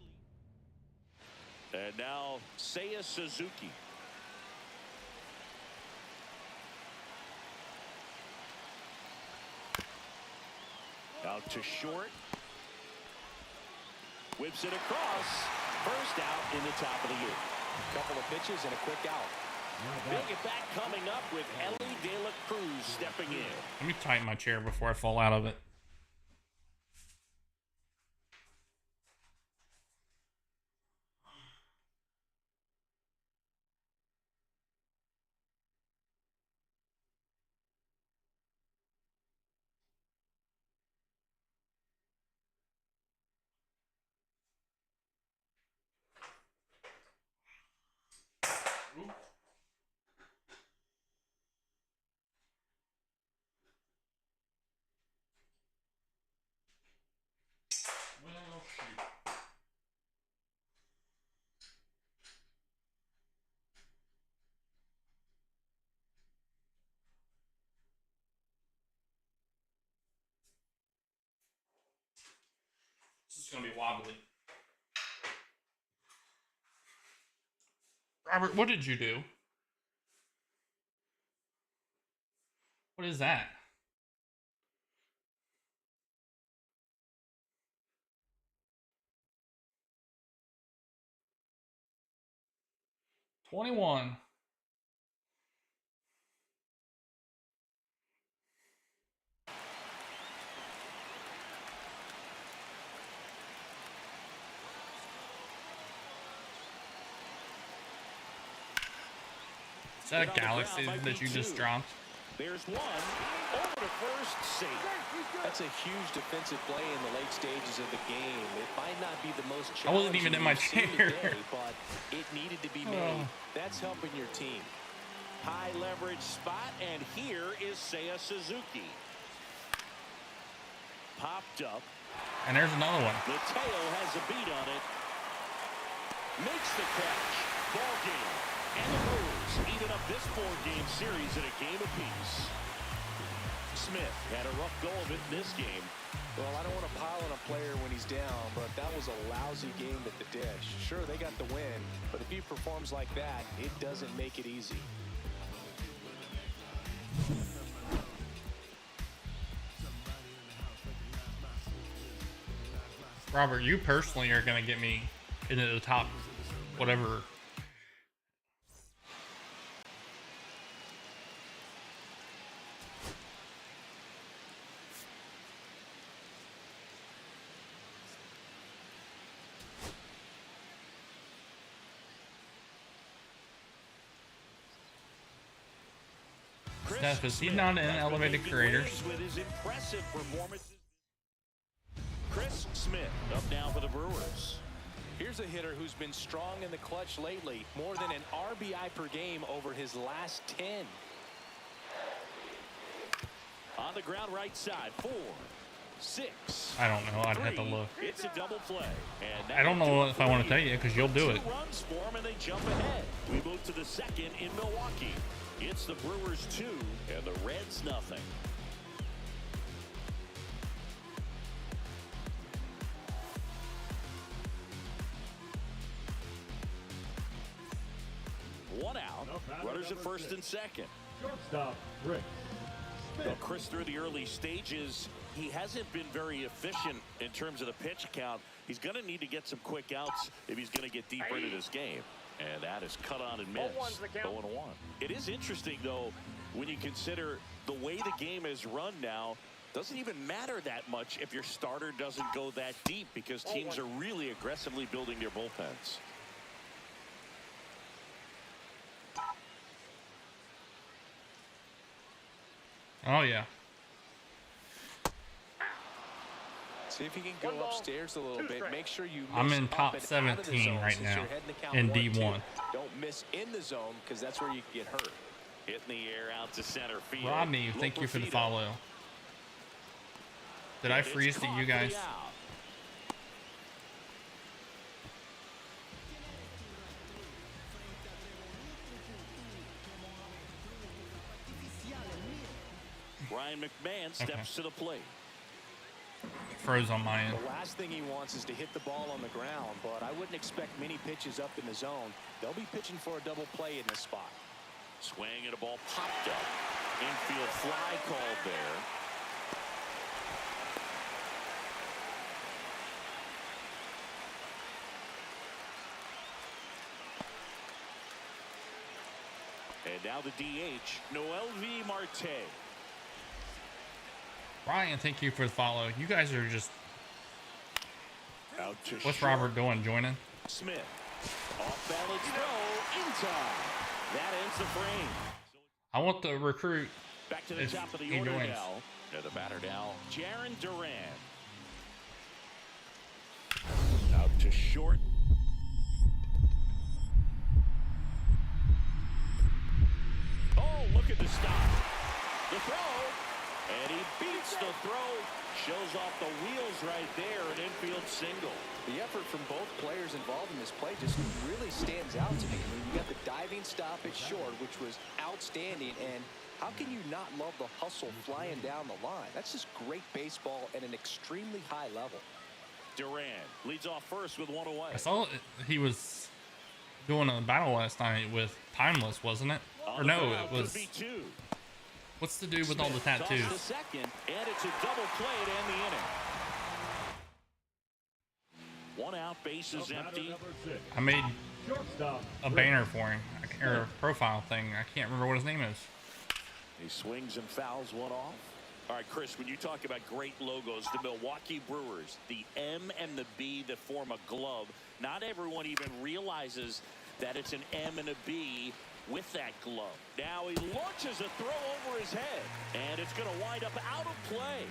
lead. And now Seiya Suzuki. Out to short. Whips it across. First out in the top of the 8th. Couple of pitches and a quick out. Big at bat coming up with Ellie De La Cruz stepping in. Let me tighten my chair before I fall out of it. Well, shoot. This is gonna be wobbly. Robert, what did you do? What is that? $21. Is that a galaxy that you just dropped? There's one. Over to first, safe. That's a huge defensive play in the late stages of the game. It might not be the most I wasn't even in my challenging chair. you've seen today, but it needed to be made. That's helping your team. High leverage spot, and here is Seiya Suzuki. Popped up. And there's another one. Mateo has a beat on it. Makes the catch. Ball game. And the Brewers even up this 4-game series at a game apiece. Smith had a rough go of it in this game. Well, I don't want to pile on a player when he's down, but that was a lousy game at the dish. Sure, they got the win, but if he performs like that, it doesn't make it easy. Robert, you personally are going to get me into the top whatever. Steph, is he not in Elevated Creators? With his impressive performances. Chris Smith up now for the Brewers. Here's a hitter who's been strong in the clutch lately. More than an RBI per game over his last 10. On the ground right side. 4, 6. I don't know. I'd have to 3. look. It's a double play. And I don't know if I want to tell you because you'll do it. 2 runs for him and they jump ahead. We move to the second in Milwaukee. It's the Brewers 2 and the Reds nothing. One out. Runners at first and second. Shortstop, Chris Well, Smith. Chris, through the early stages, he hasn't been very efficient in terms of the pitch count. He's going to need to get some quick outs if he's going to get deeper into this game. And that is cut on and missed. 0-1. It is interesting, though, when you consider the way the game is run now. Doesn't even matter that much if your starter doesn't go that deep because teams are really aggressively building their bullpens. Oh, yeah. See if you can go upstairs a little bit. Make sure you I'm miss in up top and out of the 17 zone right since now you're heading to count in 1-2. D1. Don't miss in the zone because that's where you can get hurt. Hitting the air out to center field. Rodney, thank you for the Loperfido. follow. Did I It's freeze to caught you for the guys? out. Brian McMahon steps to the plate. Froze on my end. The last thing he wants is to hit the ball on the ground, but I wouldn't expect many pitches up in the zone. They'll be pitching for a double play in this spot. Swing and a ball popped up. Infield fly called there. And now the DH, Noel V. Marte. Ryan, thank you for the follow. You guys are just... Out to What's short. Robert doing? Joining? Smith. Off balance throw in time. That ends the frame. I want the recruit. Back to the if top of the he order joins. now. To the batter now, Jaron Duran. Out to short. Oh, look at the stop. The throw. And he beats the throw. Shows off the wheels right there. An infield single. The effort from both players involved in this play just really stands out to me. I mean, you got the diving stop at short, which was outstanding, and how can you not love the hustle flying down the line? That's just great baseball at an extremely high level. Duran leads off first with one away. I saw he was doing a battle last night with Timeless, wasn't it? Or no, it was... What's the dude with all the tattoos? The second, and it's a double play to end the inning. One out, base is empty. I made Shortstop. a banner for him, or a profile thing. I can't remember what his name is. He swings and fouls one off. All right, Chris, when you talk about great logos, the Milwaukee Brewers, the M and the B that form a glove, not everyone even realizes that it's an M and a B with that glove. Now he launches a throw over his head, and it's going to wind up out of play.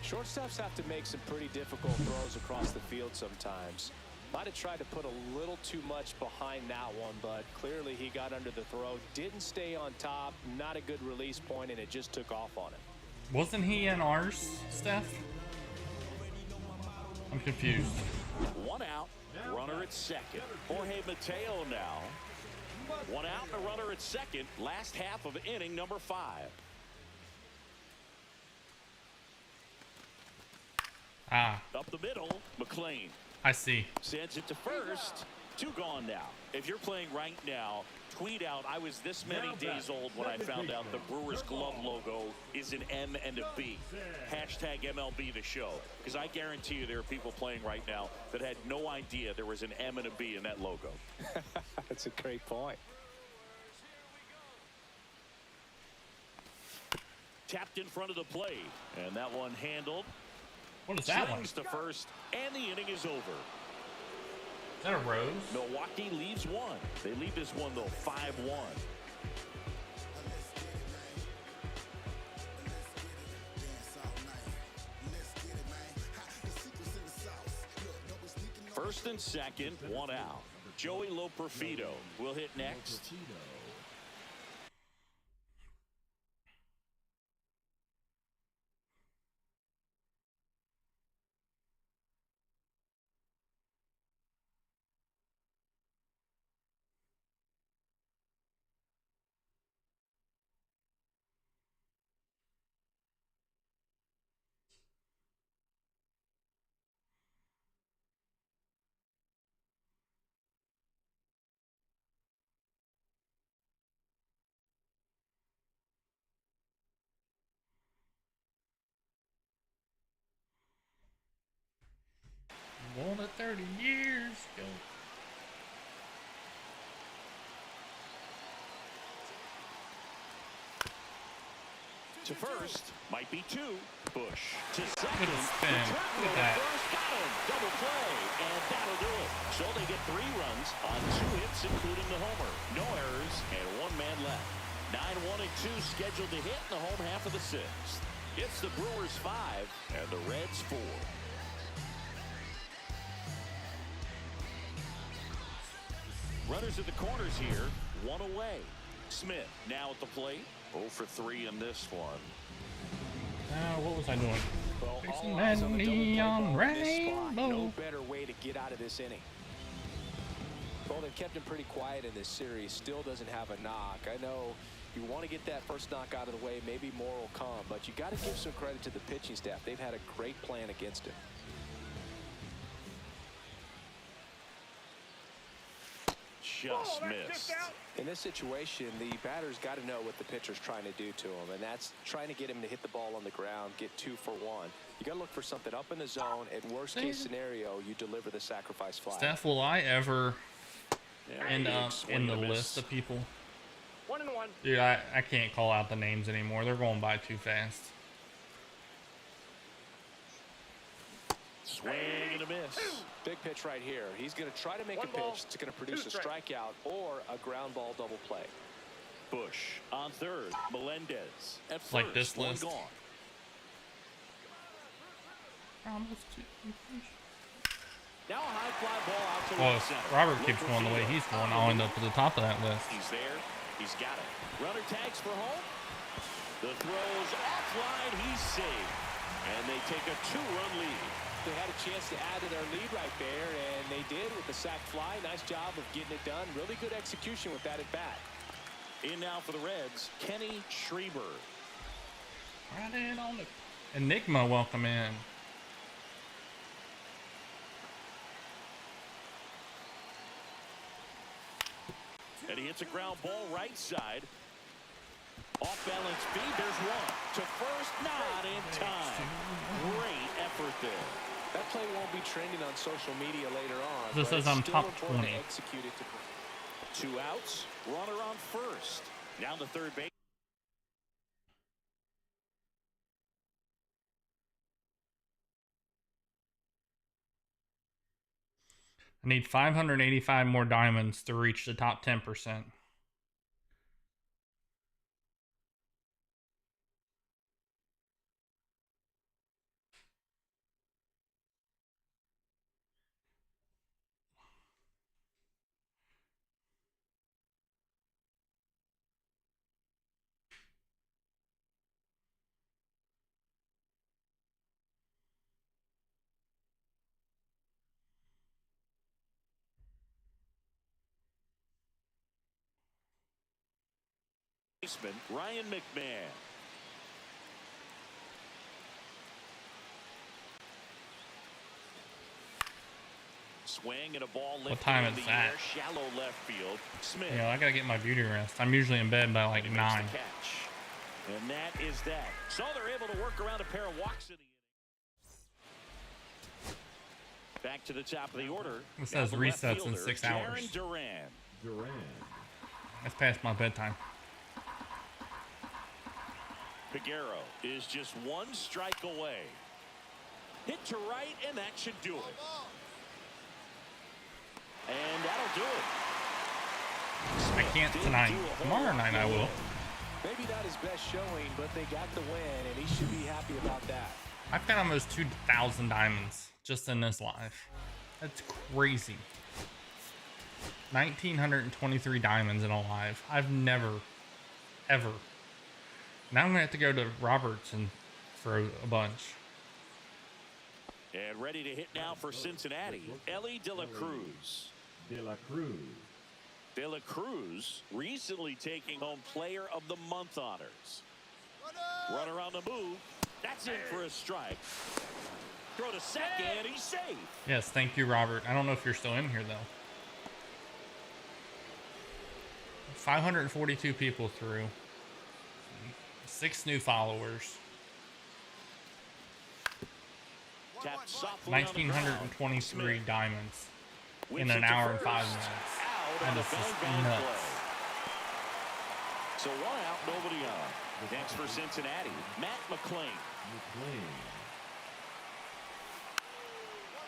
Shortstops have to make some pretty difficult throws across the field sometimes. Might have tried to put a little too much behind that one, but clearly he got under the throw, didn't stay on top, not a good release point, and it just took off on him. Wasn't he in ours, Steph? I'm confused. One out, runner at second. Jorge Mateo now. One out and a runner at second. Last half of inning number 5. Ah, Up the middle, McLean I see. sends it to first. 2 gone now. If you're playing right now, tweet out, I was this many days old when I found out the Brewers glove logo is an M and a B. Hashtag MLB The Show. Because I guarantee you there are people playing right now that had no idea there was an M and a B in that logo. That's a great point. Tapped in front of the plate. And that one handled. What is that one? Swings to first, and the inning is over. Is that a rose? Milwaukee leads 1. They lead this one, though, 5-1. First and second, 1 out. Joey Loperfido will hit next. More than 30 years ago. To first, might be 2. Bush to Look second. at the spin. Return Look at to that. first, got him. Double play, and that'll do it. So they get 3 runs on 2 hits, including the homer. No errors, and 1 man left. 9-1 and 2 scheduled to hit in the home half of the 6th. It's the Brewers 5 and the Reds 4. Runners at the corners here, 1 away. Smith now at the plate. 0 for 3 in this one. What was I doing? Well, Fixing all that eyes on the double play neon ball in this spot. rainbow. No better way to get out of this inning. Well, they've kept him pretty quiet in this series. Still doesn't have a knock. I know You want to get that first knock out of the way. Maybe more will come, but you got to give some credit to the pitching staff. They've had a great plan against him. Just missed. In this situation, the batter's got to know what the pitcher's trying to do to him, and that's trying to get him to hit the ball on the ground, get 2 for 1. You got to look for something up in the zone. At worst case scenario, you deliver the sacrifice fly. Steph, will I ever end up in the list of people? 1-1. Dude, I can't call out the names anymore. They're going by too fast. Swing and a miss. Big pitch right here. He's going to try to make a pitch that's going to produce a strikeout or a ground ball double play. Bush on third. Melendez at first. Like this one list. gone. Now a high fly ball out to Well, left if center. Robert Look keeps for going the way field. he's going, I'll end up at the top of that list. He's there. He's got it. Runner tags for home. The throw's offline. He's safe. And they take a 2-run lead. They had a chance to add to their lead right there, and they did with the sac fly. Nice job of getting it done. Really good execution with that at bat. In now for the Reds, Kenny Schreiber. Right in on it. Enigma, welcome in. And he hits a ground ball right side. Off balance feed, there's one. To first, not in time. Great effort there. That play won't be trending on social media later on. This but says it's I'm still top important 20. to execute it to 2 outs, runner on first. Down to third base. I need 585 more diamonds to reach the top 10%. Baseman Ryan McMahon. Swing and a ball lifted time in is the that? air, shallow left field. Smith. You know, I gotta get my beauty rest. I'm usually in bed by like He makes 9. the catch. And that is that. So they're able to work around a pair of walks in the inning. Back to the top of the order. It says Now the left resets in fielder, 6 hours. Jarren Duran. Duran. That's past my bedtime. Peguero is just 1 strike away. Hit to right, and that should do it. And that'll do it. I can't tonight. Tomorrow night I will. maybe not his best showing, but they got the win, and he should be happy about that. I've got almost 2,000 diamonds just in this live. That's crazy. 1,923 diamonds in a live. I've never, ever. Now I'm going to have to go to Robertson for a bunch. And ready to hit now for Cincinnati, Ellie De La Cruz. De La Cruz. De La Cruz recently taking home Player of the Month honors. Runner on the move. That's in for a strike. Throw to second. He's safe. Yes, thank you, Robert. I don't know if you're still in here, though. 542 people through. 6 new followers. Tapped softly on the ground. 1,923 diamonds in Whips an it to hour and first. 5 minutes. Out That on is a just bang nuts. play. So 1 out, nobody on. Next for Cincinnati, Matt McClain. McLean.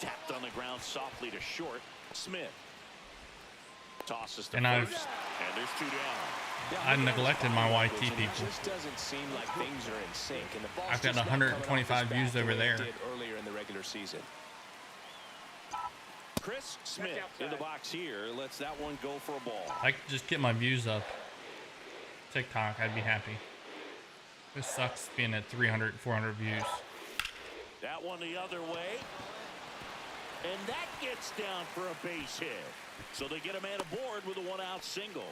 Tapped on the ground softly to short. Smith tosses to And I've- first, and there's 2 down. I neglected my YT It people. just doesn't seem like things are in sync, and the ball's I've got just not coming off his 125 bat views the over way it there. did earlier in the regular season. Chris Smith in the box here lets that one go for a ball. I could just get my views up. TikTok, I'd be happy. This sucks being at 300, 400 views. That one the other way. And that gets down for a base hit. So they get a man aboard with a 1-out single.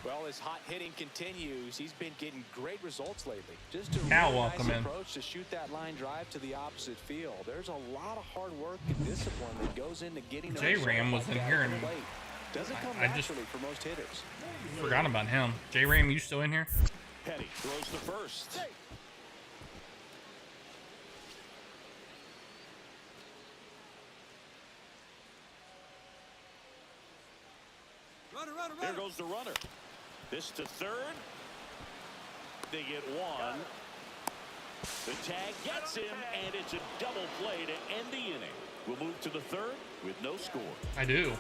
Well, his hot hitting continues. He's been getting great results lately. Just a Now really welcome nice in. approach to shoot that line drive to the opposite field. There's a lot of hard work and discipline that goes into getting a result J-Ram was like in that here at the and plate. Doesn't come I just naturally for most hitters. forgot about him. J-Ram, you still in here? Petty throws the first. There goes the runner. This to third. They get one. The tag gets him, and it's a double play to end the inning. We'll move to the third with no score. I do.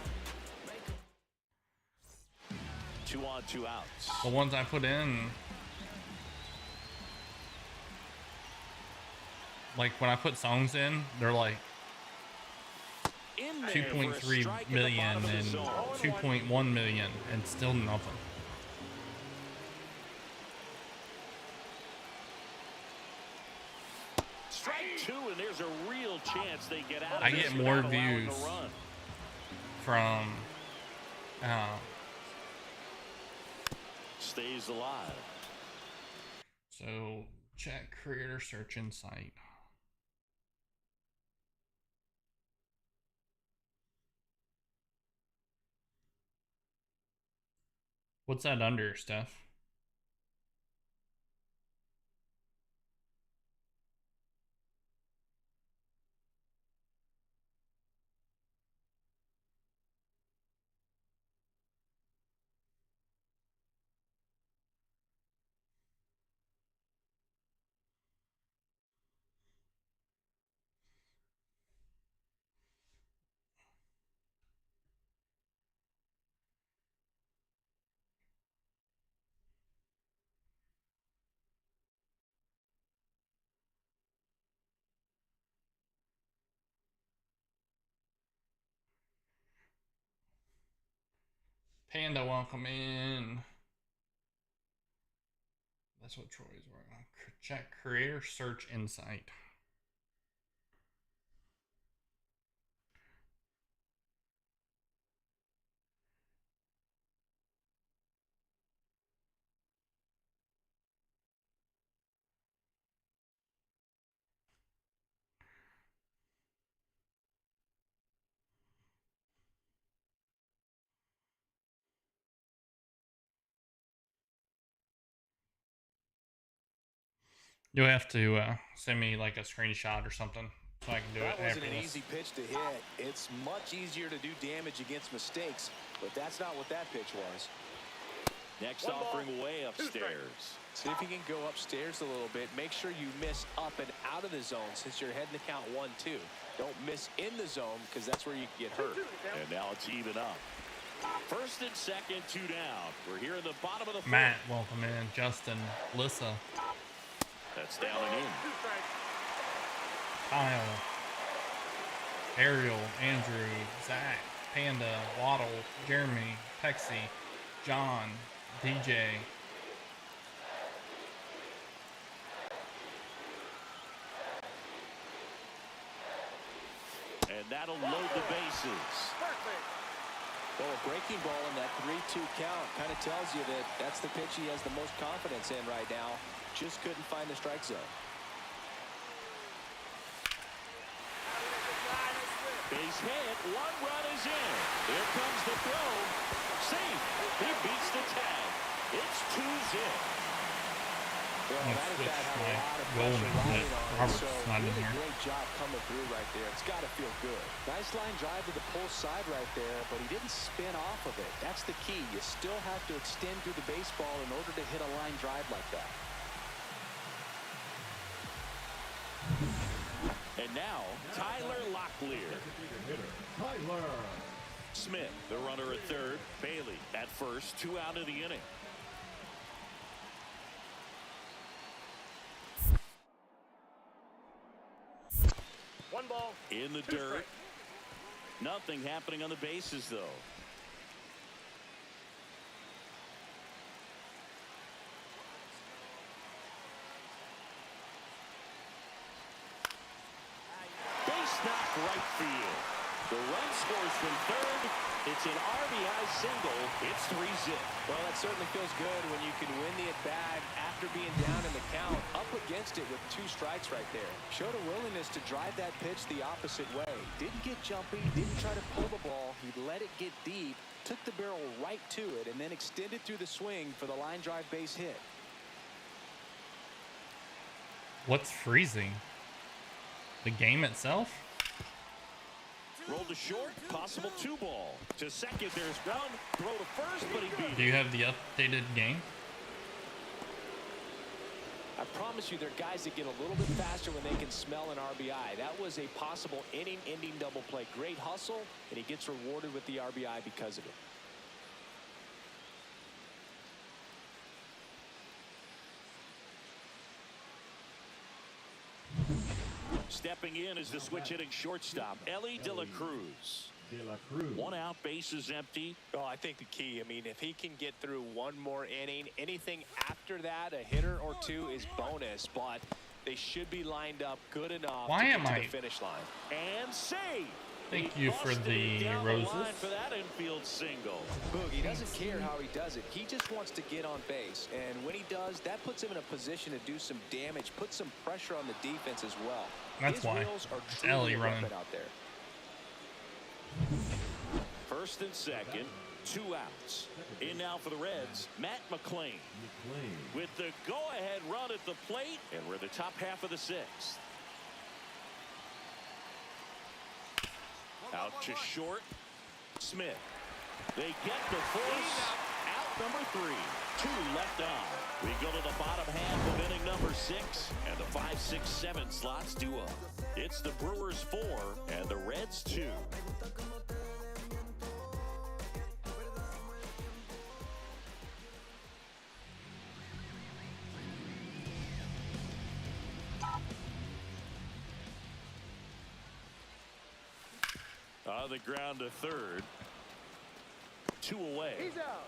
2 on, 2 outs. The ones I put in, like when I put songs in, they're like In there for a 2.3 strike in the million bottom of the and zone. 2.1 million and still nothing. Strike 2, and there's a real chance they get out of I this get more without allowing views a run. from Stays alive. so check creator search insight. What's that under, Steph? Panda, welcome in. That's what Troy's working on. Check creator search insight. You'll have to send me like a screenshot or something so I can do That it wasn't after an this. easy pitch to hit. It's much easier to do damage against mistakes, but that's not what that pitch was. Next offering way upstairs. See if you can go upstairs a little bit. Make sure you miss up and out of the zone since you're heading to count 1-2. Don't miss in the zone because that's where you can get hurt. And now it's even up. First and second, 2 down. We're here in the bottom of the Matt, fourth. welcome in. Justin, Lissa, That's down and in. Kyle, Ariel, Andrew, Zach, Panda, Waddle, Jeremy, Pexi, John, DJ. And that'll load the bases. Well, a breaking ball in that 3-2 count kind of tells you that that's the pitch he has the most confidence in right now. Just couldn't find the strike zone. Base hit. 1 run is in. Here comes the throw. Safe. He beats the tag. It's 2 zip. Well, I'm that gonna at bat switch had a my lot of goal pressure and riding let on it, Robert's so not in really here. great job coming through right there. It's got to feel good. Nice line drive to the pull side right there, but he didn't spin off of it. That's the key. You still have to extend through the baseball in order to hit a line drive like that. And now, Tyler Locklear. Tyler. Smith, the runner at third. Bailey at first. 2 out of the inning. One ball. In the dirt. Nothing happening on the bases, though. Base knock right field. The run scores from third. It's an RBI single. It's 3-zip. Well, that certainly feels good when you can win the at-bat after being down in the count, up against it with 2 strikes right there. Showed a willingness to drive that pitch the opposite way. Didn't get jumpy, didn't try to pull the ball. He let it get deep, took the barrel right to it, and then extended through the swing for the line drive base hit. What's freezing? The game itself? Rolled to short, possible 2-ball. To second, there's one. Throw to first, but he beat it. Do you have the updated game? I promise you, there are guys that get a little bit faster when they can smell an RBI. That was a possible inning-ending double play. Great hustle, and he gets rewarded with the RBI because of it. Stepping in is the switch-hitting shortstop, Ellie De La Cruz. De La Cruz. 1 out, bases empty. Oh, I think the key, I mean, if he can get through one more inning, anything after that, a hitter or 2 is bonus, but they should be lined up good enough to get to the finish line. And save. Thank you for the roses. For that infield single. Boogie doesn't care how he does it. He just wants to get on base. And when he does, that puts him in a position to do some damage, put some pressure on the defense as well. That's why. It's Ellie running out there. First and second, 2 outs. In now for the Reds, Matt McClain. With the go-ahead run at the plate, and we're in the top half of the 6th. Out to short, Smith. They get the force. Out number 3. 2 left on. We go to the bottom half of inning number 6, and the 5, 6, 7 slots due up. It's the Brewers 4 and the Reds 2. On the ground to third. 2 away. He's out.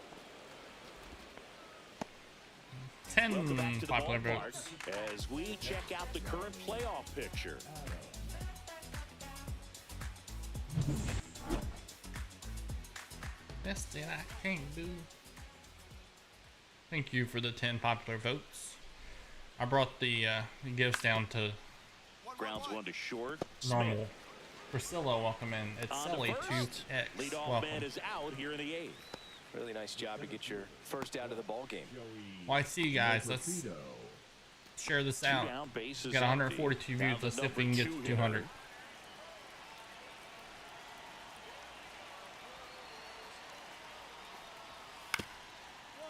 10 popular votes. As we check out the current playoff picture. Best that I can do. Thank you for the 10 popular votes. I brought the gifts down to Grounds 1 to short. normal. Smith. Priscilla, welcome in. It's Sully 2X. Leadoff Welcome. man is out here in the 8th. Really nice job to get your first out of the ball game. YC guys, let's share this out. Down, base We is got empty. 142 views. Now the Let's see if we can number get 2 to 200.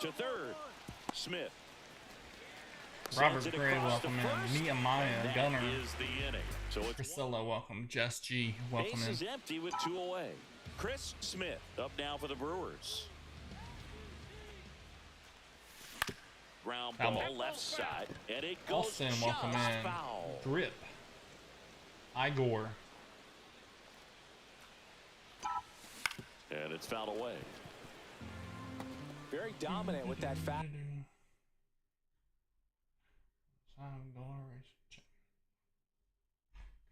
To third, Smith. Robert Sends it Gray, across welcome to first, in. Nehemiah and that Gunner. is the inning. So it's Priscilla, welcome. Jess G, welcome base in. is empty with 2 away. Chris Smith up now for the Brewers. Ground Foul ball ball. left side, and it goes Austin, just welcome in. foul. Drip. Igor. And it's fouled away. Very dominant with that fat.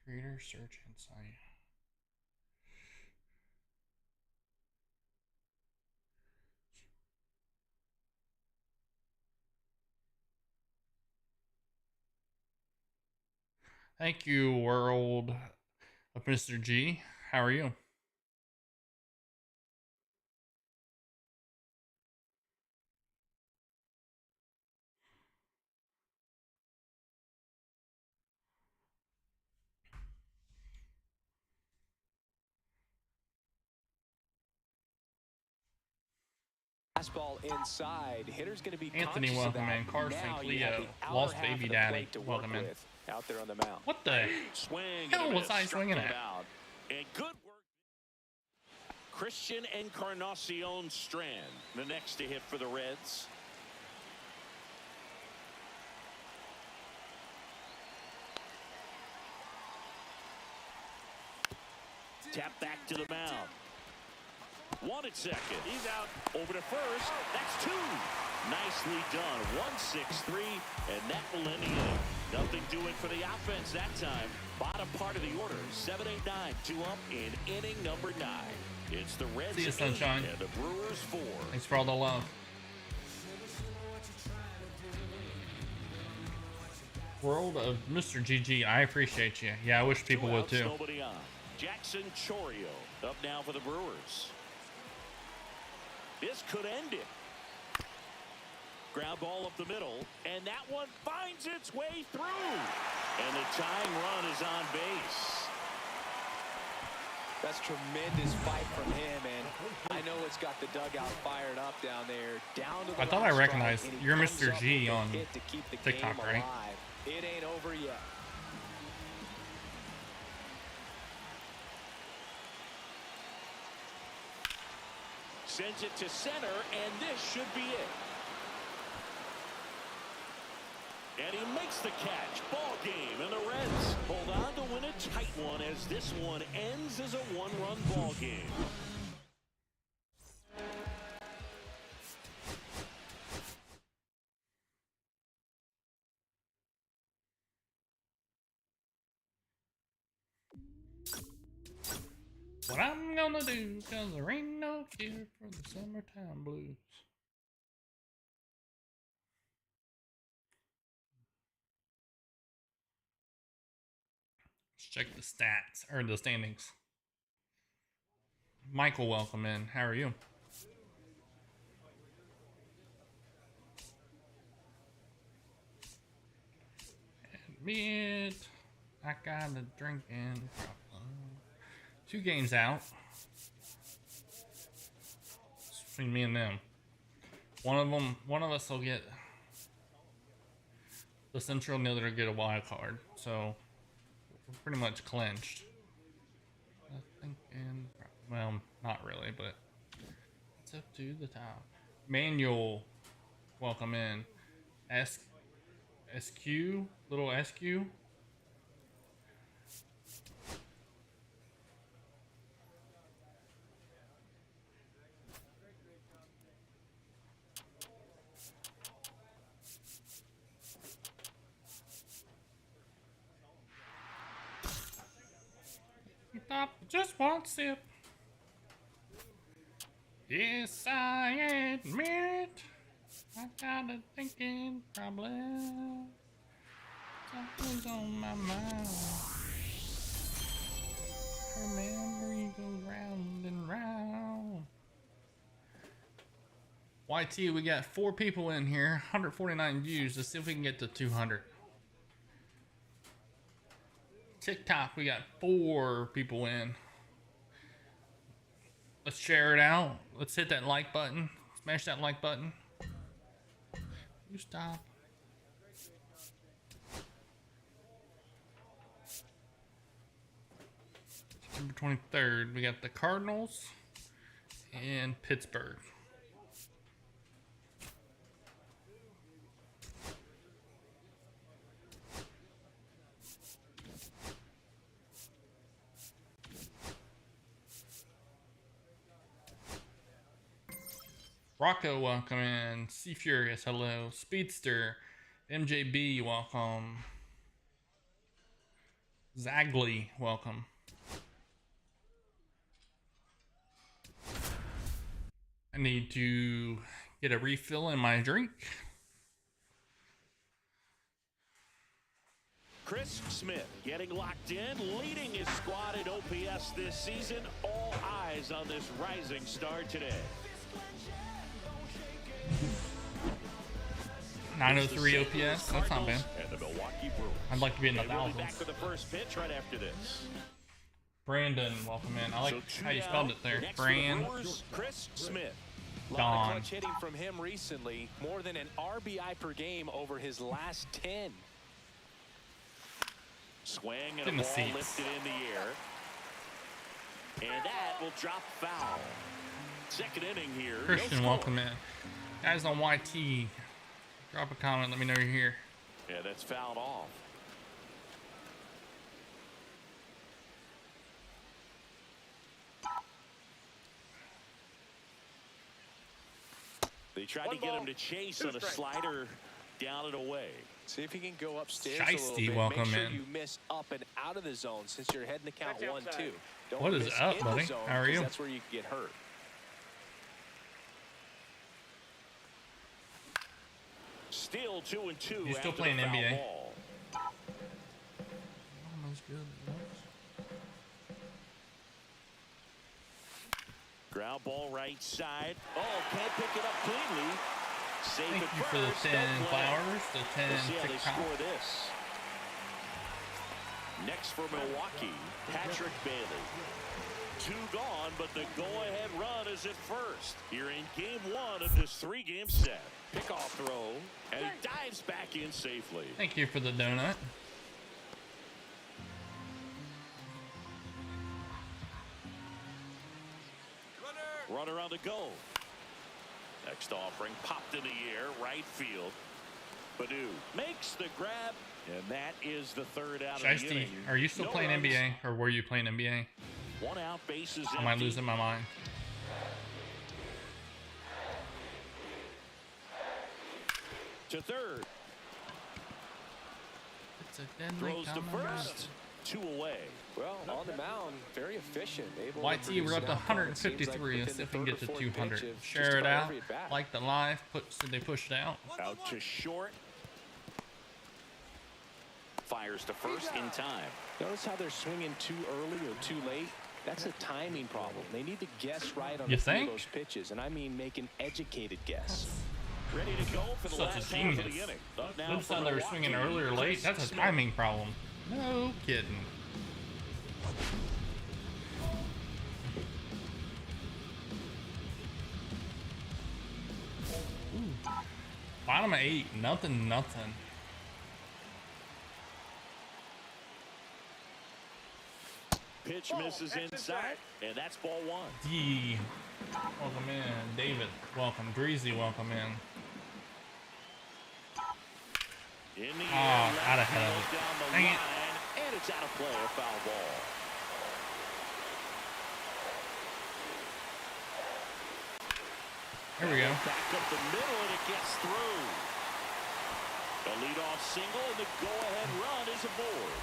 Creator, search, insight. Thank you, World of Mr. G. How are you? Fastball inside. Hitter's going to be Anthony, conscious of welcome that. in. Carson, Now you Cleo, have the outer Lost half Baby of the Daddy, plate to work welcome in. with out there on the mound. What the Swing hell and a was miss, I struck swinging him at? out. And good work. Christian Encarnacion Strand, the next to hit for the Reds. Tap back to the mound. 1 at second. He's out. Over to first. That's 2. Nicely done. 1-6-3, and that will end the inning. Nothing doing for the offense that time. Bottom part of the order, 7, 8, 9, 2 up in inning number 9. It's the Reds See you, 8 Sunshine. and the Brewers 4. Thanks for all the love. World of Mr. GG, I appreciate you. Yeah, I wish people 2 would outs, too. nobody on. Jackson Chorio up now for the Brewers. This could end it. Ground ball up the middle, and that one finds its way through. And the tying run is on base. That's tremendous fight from him, and I know it's got the dugout fired up down there. Down to the I thought line I recognized strike, and he you're comes Mr. up G with a on hit to keep the TikTok, game right? alive. It ain't over yet. Sends it to center, and this should be it. And he makes the catch. Ball game, and the Reds hold on to win a tight one as this one ends as a one-run ball game. What I'm gonna do, cause there ain't no cure for the summertime blues. Let's check the stats, or the standings. Michael, welcome in. How are you? Admit, I got a drinking problem. 2 games out. It's between me and them. One of us will get the Central, and the other will get a wild card. So we're pretty much clinched. Well, not really, but it's up to the top. Manual, welcome in. SQ, little SQ. Stop just one sip. Yes, I admit I got a thinking problem. Something's on my mind. Her memory goes round and round. YT, we got 4 people in here, 149 views. Let's see if we can get to 200. TikTok, we got 4 people in. Let's share it out. Let's hit that like button. Smash that like button. You stop. September 23rd, we got the Cardinals and Pittsburgh. Rocco, welcome in. Sea Furious, hello. Speedster, MJB, welcome. Zagley, welcome. I need to get a refill in my drink. Chris Smith getting locked in, leading his squad at OPS this season. All eyes on this rising star today. 903 OPS, that's not bad. And the Milwaukee Brewers. I'd like to be in the They will be back thousands. for the first pitch right after this. Brandon, welcome in. I like So how you spelled it there. next for the Brand Brewers, Chris Smith. A lot Dawn. of clutch hitting from him recently. More than an RBI per game over his last 10. Swing and In a the ball seats. lifted in the air. And that will drop foul. Second inning here. Christian, no score. welcome in. Guys on YT, drop a comment. Let me know you're here. Yeah, that's fouled off. They tried to get him to chase on a slider down and away. See if you can go upstairs a Shiesty, little bit. welcome Make sure in. you miss up and out of the zone since you're heading to count Touch 1-2. outside. Don't What is miss up, in buddy? the zone, How are 'cause you? That's where you can get hurt. Still 2-2. You still after playing the foul NBA? ball. Ground ball right side. Oh, can't pick it up cleanly. Save Thank it you for the first. 10 Don't play. flowers, the 10 We'll see how they TikTok. score this. Next for Milwaukee, Patrick Bailey. 2 gone, but the go-ahead run is at first. Here in game 1 of this 3-game set. Pickoff throw, and he dives back in safely. Thank you for the donut. Runner on the go. Next offering popped in the air, right field. Badu makes the grab, and that is the 3rd out of the Shiesty, inning. are you still No playing runs. NBA, or were you playing NBA? 1 out, bases Am I empty. losing my mind? To third. It's a deadly Throws to first. 2 away. Well, on the mound, very efficient. Able to YT, produce we're up an to outcome, it seems like 153. Let's see within if we can the get to third or fourth 200. pitch of just Share it about out. every at-bat. Like the live. Did they push it out? Out to short. Fires to first in time. Notice how they're swinging too early or too late? That's a timing problem. They need to guess right on You a few think? of those pitches, and I mean make an educated guess. Ready to go for the Such a last half of the genius. inning. Up now Good for sound they were swinging Milwaukee, early or late. Chris That's a Smith. timing problem. No kidding. Ooh. Bottom of 8. Nothing. Pitch misses inside, and that's ball 1. D. Welcome in. David. Welcome. Dreezy. Welcome in. In the Oh, air, out left ahead of field it. down the Dang it. line, and it's out of play, a foul ball. Here we go. Back up the middle, and it gets through. A leadoff single, and the go-ahead run is aboard.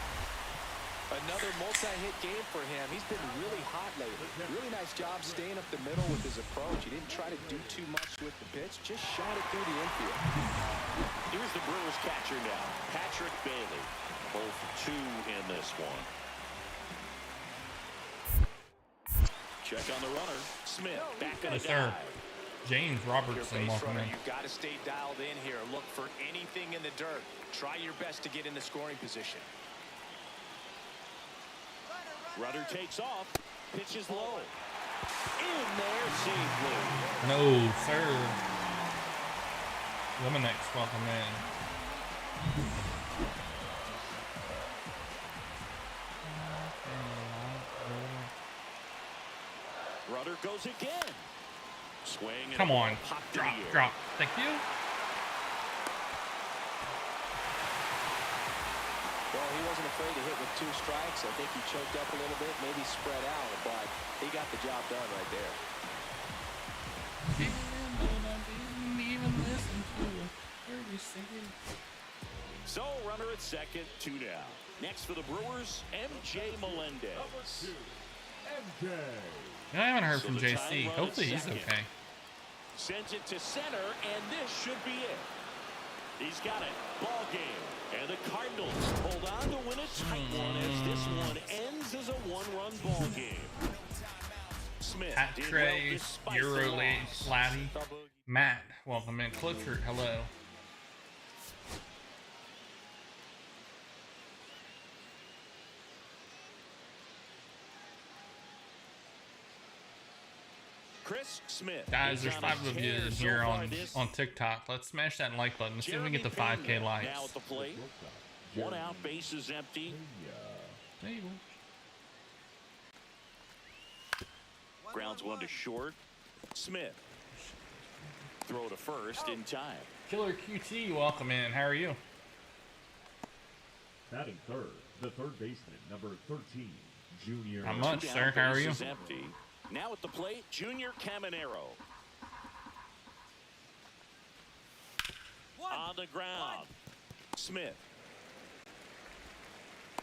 Another multi-hit game for him. He's been really hot lately. Really nice job staying up the middle with his approach. He didn't try to do too much with the pitch, just shot it through the infield. Here's the Brewers catcher now, Patrick Bailey. Both 2 in this one. Check on the runner. Smith back in the Yes, sir. dive. James Your Robertson. base Welcome runner, in. you've got to stay dialed in here. Look for anything in the dirt. Try your best to get in the scoring position. Runner takes off. Pitch is low. In there safely. No, sir. Lemonex, welcome in. Runner goes again. Swing. And Come a on. ball popped in the air. Drop. Thank you. Well, he wasn't afraid to hit with 2 strikes. I think he choked up a little bit, maybe spread out, but he got the job done right there. So, runner at second, 2 down. Next for the Brewers, MJ Melendez. MJ. I haven't heard So from the JC. tying run at Hopefully he's second. okay. Sends it to center, and this should be it. He's got it. Ball game. And the Cardinals hold on to win a tight one as this one ends as a 1-run ball game. Smith Pat did well Trey, despite the Eurolate, loss. Laddie, Matt, welcome in. Clifford, hello. Chris Smith. Guys, there's is on a 5 of you tear so here far on this TikTok. Let's smash that like button. Let's see if we can get to Jeremy 5K Pena likes. Now at the plate. 1 out, bases empty. Table. Grounds 1 to short. Smith. Throw to first in time. Killer QT, welcome in. How are you? Batting third, the third baseman, number 13, Junior. Not much, Two down, sir. How are you? bases empty. Now at the plate, Junior Caminero. On the ground. Smith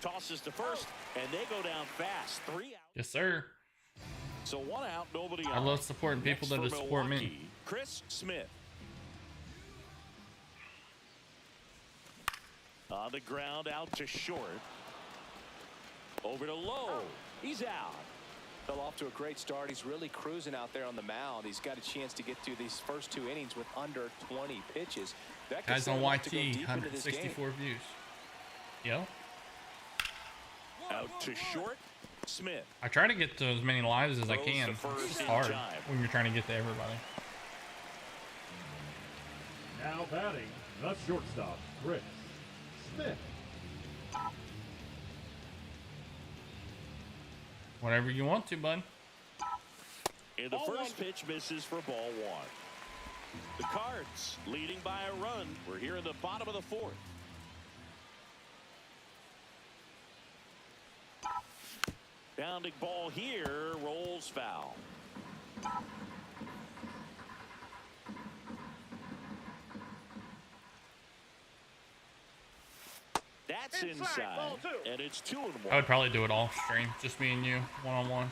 tosses to first, and they go down fast. 3 out. Yes, sir. So 1 out, nobody I out. love supporting people Next that for support me. Milwaukee, Chris Smith. On the ground, out to short. Over to Lowe. He's out. Fell off to a great start. He's really cruising out there on the mound. He's got a chance to get through these first 2 innings with under 20 pitches. That could Guys set on him up to go YT, deep into this game. 164 views. Yo. Out to short. Smith. I try to get to as many lives as I Throws can. the first It's in hard time. when you're trying to get to everybody. Now batting, the shortstop, Chris Smith. Whatever you want to, bud. And the first pitch misses for ball 1. The Cards leading by a run. We're here in the bottom of the 4th. Bounding ball here, rolls foul. That's inside, ball 2. and it's 2-1. I would probably do it off stream. Just me and you, one-on-one.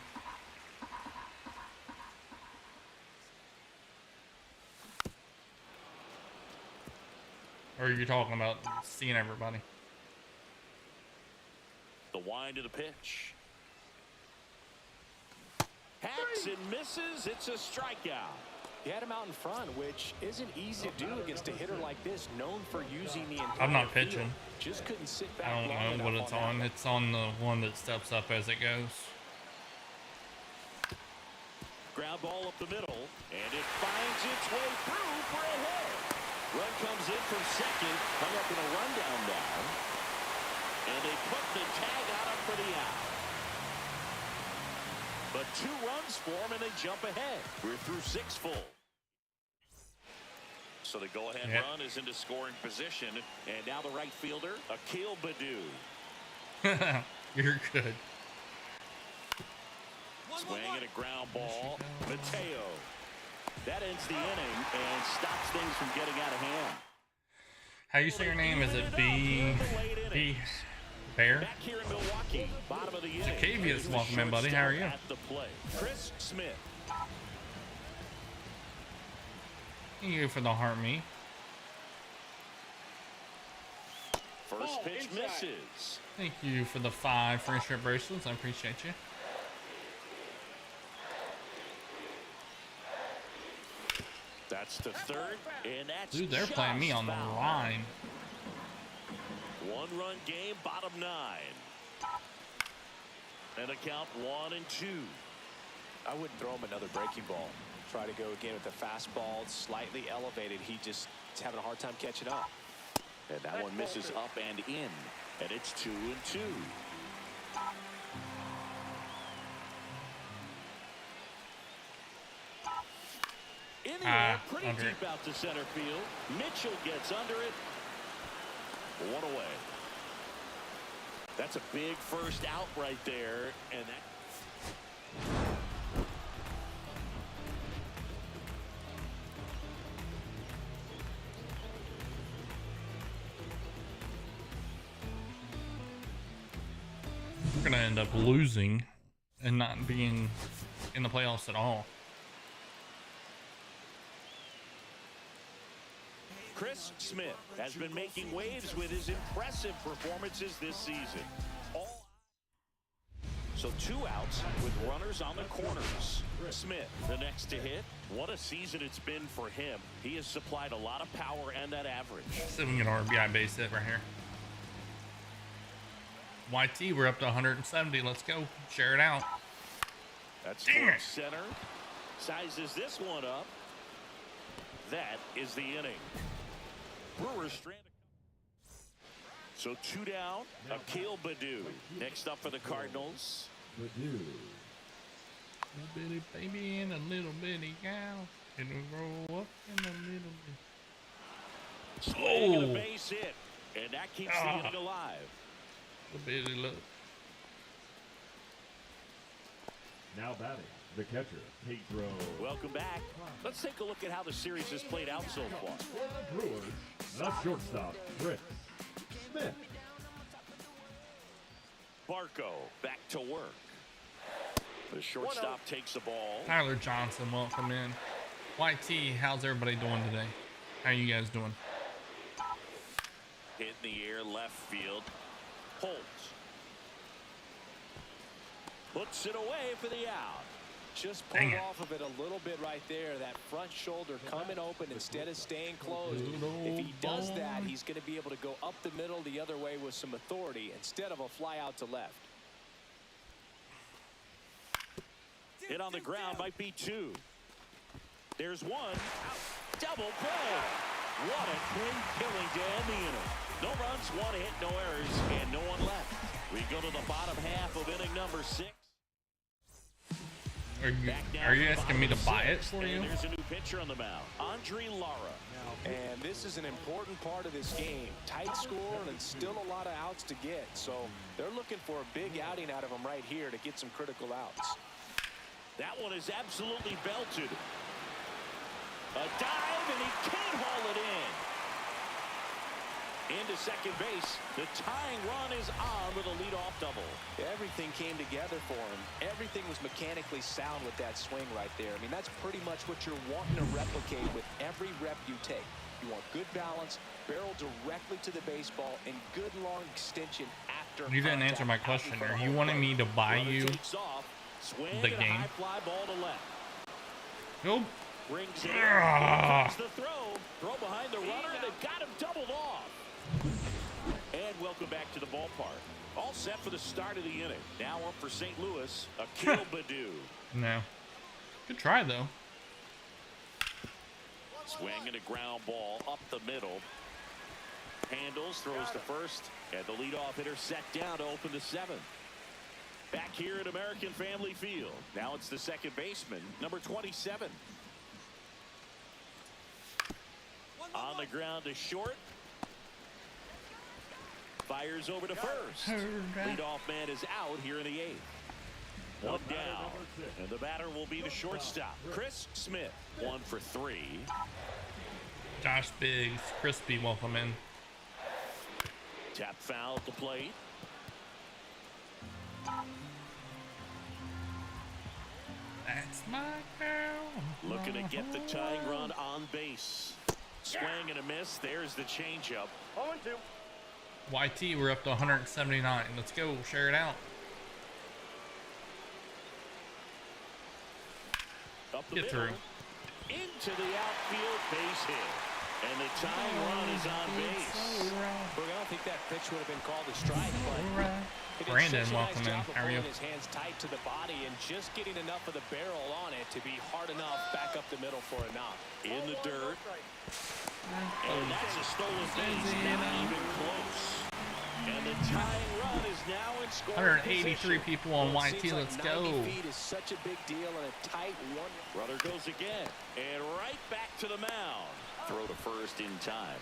Or are you talking about seeing everybody? The wind of the pitch. Hacks and misses. It's a strikeout. He had him out in front, which isn't easy to do against a hitter like this, known for using the entire I'm not field. pitching. Just couldn't sit back I long don't know what enough it's that on. one. It's on the one that steps up as it goes. Ground ball up the middle, and it finds its way through for a hit. Run comes in from second, hung up in a rundown down, and they put the tag on him for the out. But 2 runs for him, and they jump ahead. We're through 6 full. So the go-ahead run is into scoring position, and now the right fielder, Akil Baddoo. You're good. Swinging a ground ball. Mateo. That ends the inning and stops things from getting out of hand. How you say your name? Is it B? Bear? Back here in Milwaukee, bottom of the inning. Jacavia's welcome in, buddy. How are you? At the plate. Chris Smith. Thank you for the heart me. First pitch misses. Thank you for the 5 friendship bracelets. I appreciate you. That's the third, and that's Dude, they're playing me on the foul. line. 1-run game, bottom 9. And a count 1-2. I wouldn't throw him another breaking ball. Try to go again with the fastball, slightly elevated. He just is having a hard time catching up. And that one misses up and in, and it's 2-2. In the air, pretty under deep out to center field. Mitchell gets under it. 1 away. That's a big first out right there, and that. We're gonna end up losing and not being in the playoffs at all. Chris Smith has been making waves with his impressive performances this season. So 2 outs with runners on the corners. Smith, the next to hit. What a season it's been for him. He has supplied a lot of power and that average. So we can get an RBI base hit right here. YT, we're up to 170. Let's go. Share it out. That's Dang towards it. center. Sizes this one up. That is the inning. Brewers stranded. So 2 down. Akil Baddoo. Next up for the Cardinals. Baddoo. A bitty baby and a little bitty gal. It'll grow up in a little bit. Swing and Oh. a base hit. And that keeps the inning alive. A bitty look. Now batting, The catcher, Pedro. Welcome back. Let's take a look at how the series has played out so far. For the Brewers, the shortstop, Chris Smith. Barco back to work. The shortstop takes the ball. Tyler Johnson, welcome in. YT, how's everybody doing today? How you guys doing? Hit in the air, left field. Holtz. Puts it away for the out. Just pulled off of it a little bit right there. That front shoulder coming open instead of staying closed. If he does that, he's going to be able to go up the middle the other way with some authority instead of a fly out to left. Hit on the ground, might be two. There's one. Double play. What a clean killing to end the inning. No runs, one hit, no errors, and no one left. We go to the bottom half of inning number 6. Are you asking me to buy it for you? There's a new pitcher on the mound, Andre Lara. And this is an important part of this game. Tight score and still a lot of outs to get. So they're looking for a big outing out of him right here to get some critical outs. That one is absolutely belted. A dive, and he can't haul it in. Into second base. The tying run is on with a leadoff double. Everything came together for him. Everything was mechanically sound with that swing right there. I mean, that's pretty much what you're wanting to replicate with every rep you take. You want good balance, barrel directly to the baseball, and good long extension after. You didn't answer my question. Are you wanting me to buy you the game? High fly ball to left. Nope. Brings it in. The throw behind the runner, and they've got him doubled off. And welcome back to the ballpark. All set for the start of the inning. Now up for St. Louis, Akil Baddoo. No. Good try, though. Swinging a ground ball up the middle. Handles, throws to first, and the leadoff hitter set down to open the 7th. Back here at American Family Field. Now it's the second baseman, number 27. On the ground to short. Fires over to first. Leadoff man is out here in the 8th. One down. And the batter will be the shortstop, Chris Smith. 1 for 3. Josh Biggs, crispy, welcome in. Tap foul at the plate. That's my girl. Looking to get the tying run on base. Swing and a miss. There's the changeup. 0-2. YT, we're up to 179. Let's go. Share it out. Up the Get middle. through. Into the outfield, base hit. And the tying run is on base. I don't think that pitch would have been called a strike, but he did Brandon, such a welcome nice in. job of How are you? pulling his hands tight to the body and just getting enough of the barrel on it to be hard enough back up the middle for a knock. In the dirt. And that's a stolen base. Not even close. And the tying run is now in scoring 183 position. people on Well, it YT. seems like Let's go. 90 feet is such a big deal and a tight one. Runner goes again. And right back to the mound. Throw to first in time.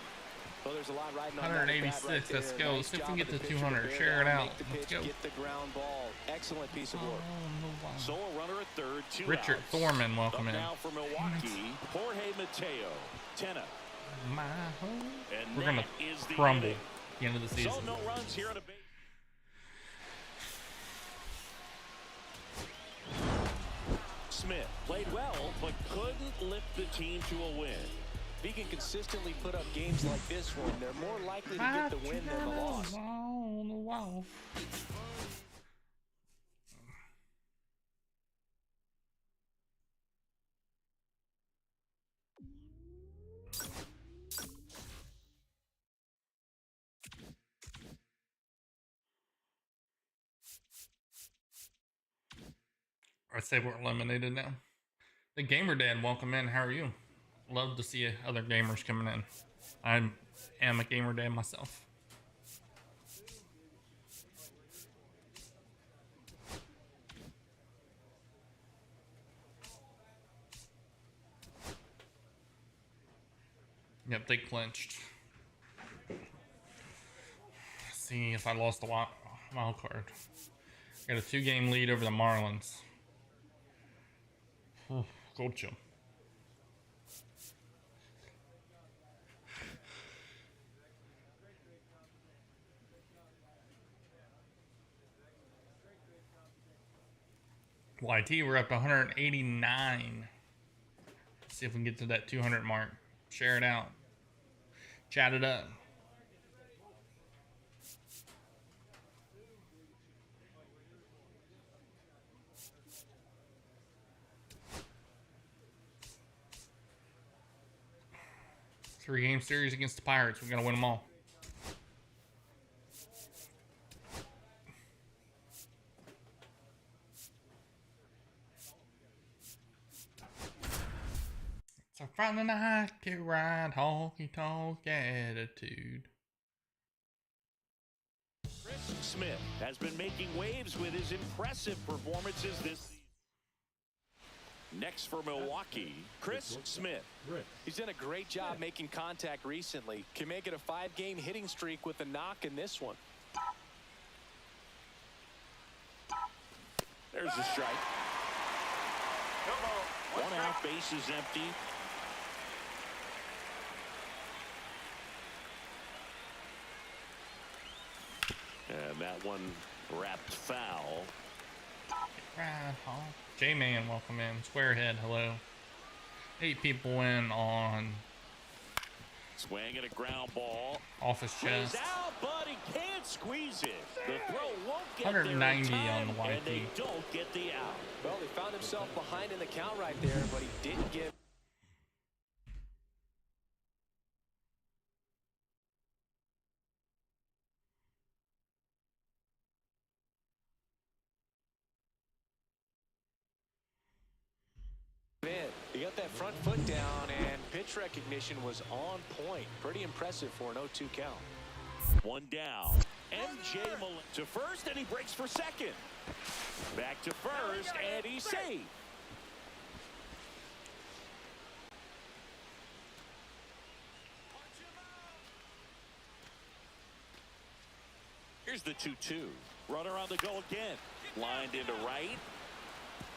Well, there's a lot riding on that 186. bat right Let's there. go. Nice Let's see if we job can of get the to pitcher 200. bear Share it down, out. make the Let's pitch, go. get the ground ball. Excellent piece of work. So a runner at third, 2 Richard outs. Thorman, welcome Up in. now for Milwaukee, Jorge Mateo, 10. My home. And We're gonna that is the crumble inning. at the end of the season. So no runs here on a base. Smith played well, but couldn't lift the team to a win. If he can consistently put up games like this one, they're more likely to get the win than the loss. On the wall. I'd say we're eliminated now. The Gamer Dad, welcome in. How are you? Love to see other gamers coming in. I am a Gamer Dad myself. Yep, they clinched. Let's see if I lost the wild card. Got a 2-game lead over the Marlins. Gotcha. YT, we're up to 189. Let's see if we can get to that 200 mark. Share it out. Chat it up. Three-game series against the Pirates. We're going to win them all. It's a Friday night, get right, honky tonk attitude. Chris Smith has been making waves with his impressive performances this season. Next for Milwaukee, Chris Smith. He's done a great job making contact recently. Can make it a 5-game hitting streak with a knock in this one. There's the strike. One out, base is empty. And that one wrapped foul. Right, honk. J-Man, welcome in. Squarehead, hello. 8 people in on Swinging a ground ball. Office He's Chest. out, but he can't squeeze it. The throw won't get 190 there in on the time, and they YT. don't get the out. Well, he found himself behind in the count right there, but he didn't give. He got that front foot down, and pitch recognition was on point. Pretty impressive for an 0-2 count. One down. MJ to first, and he breaks for second. Back to first, and he's safe. Here's the 2-2. Runner on the go again. Lined into right.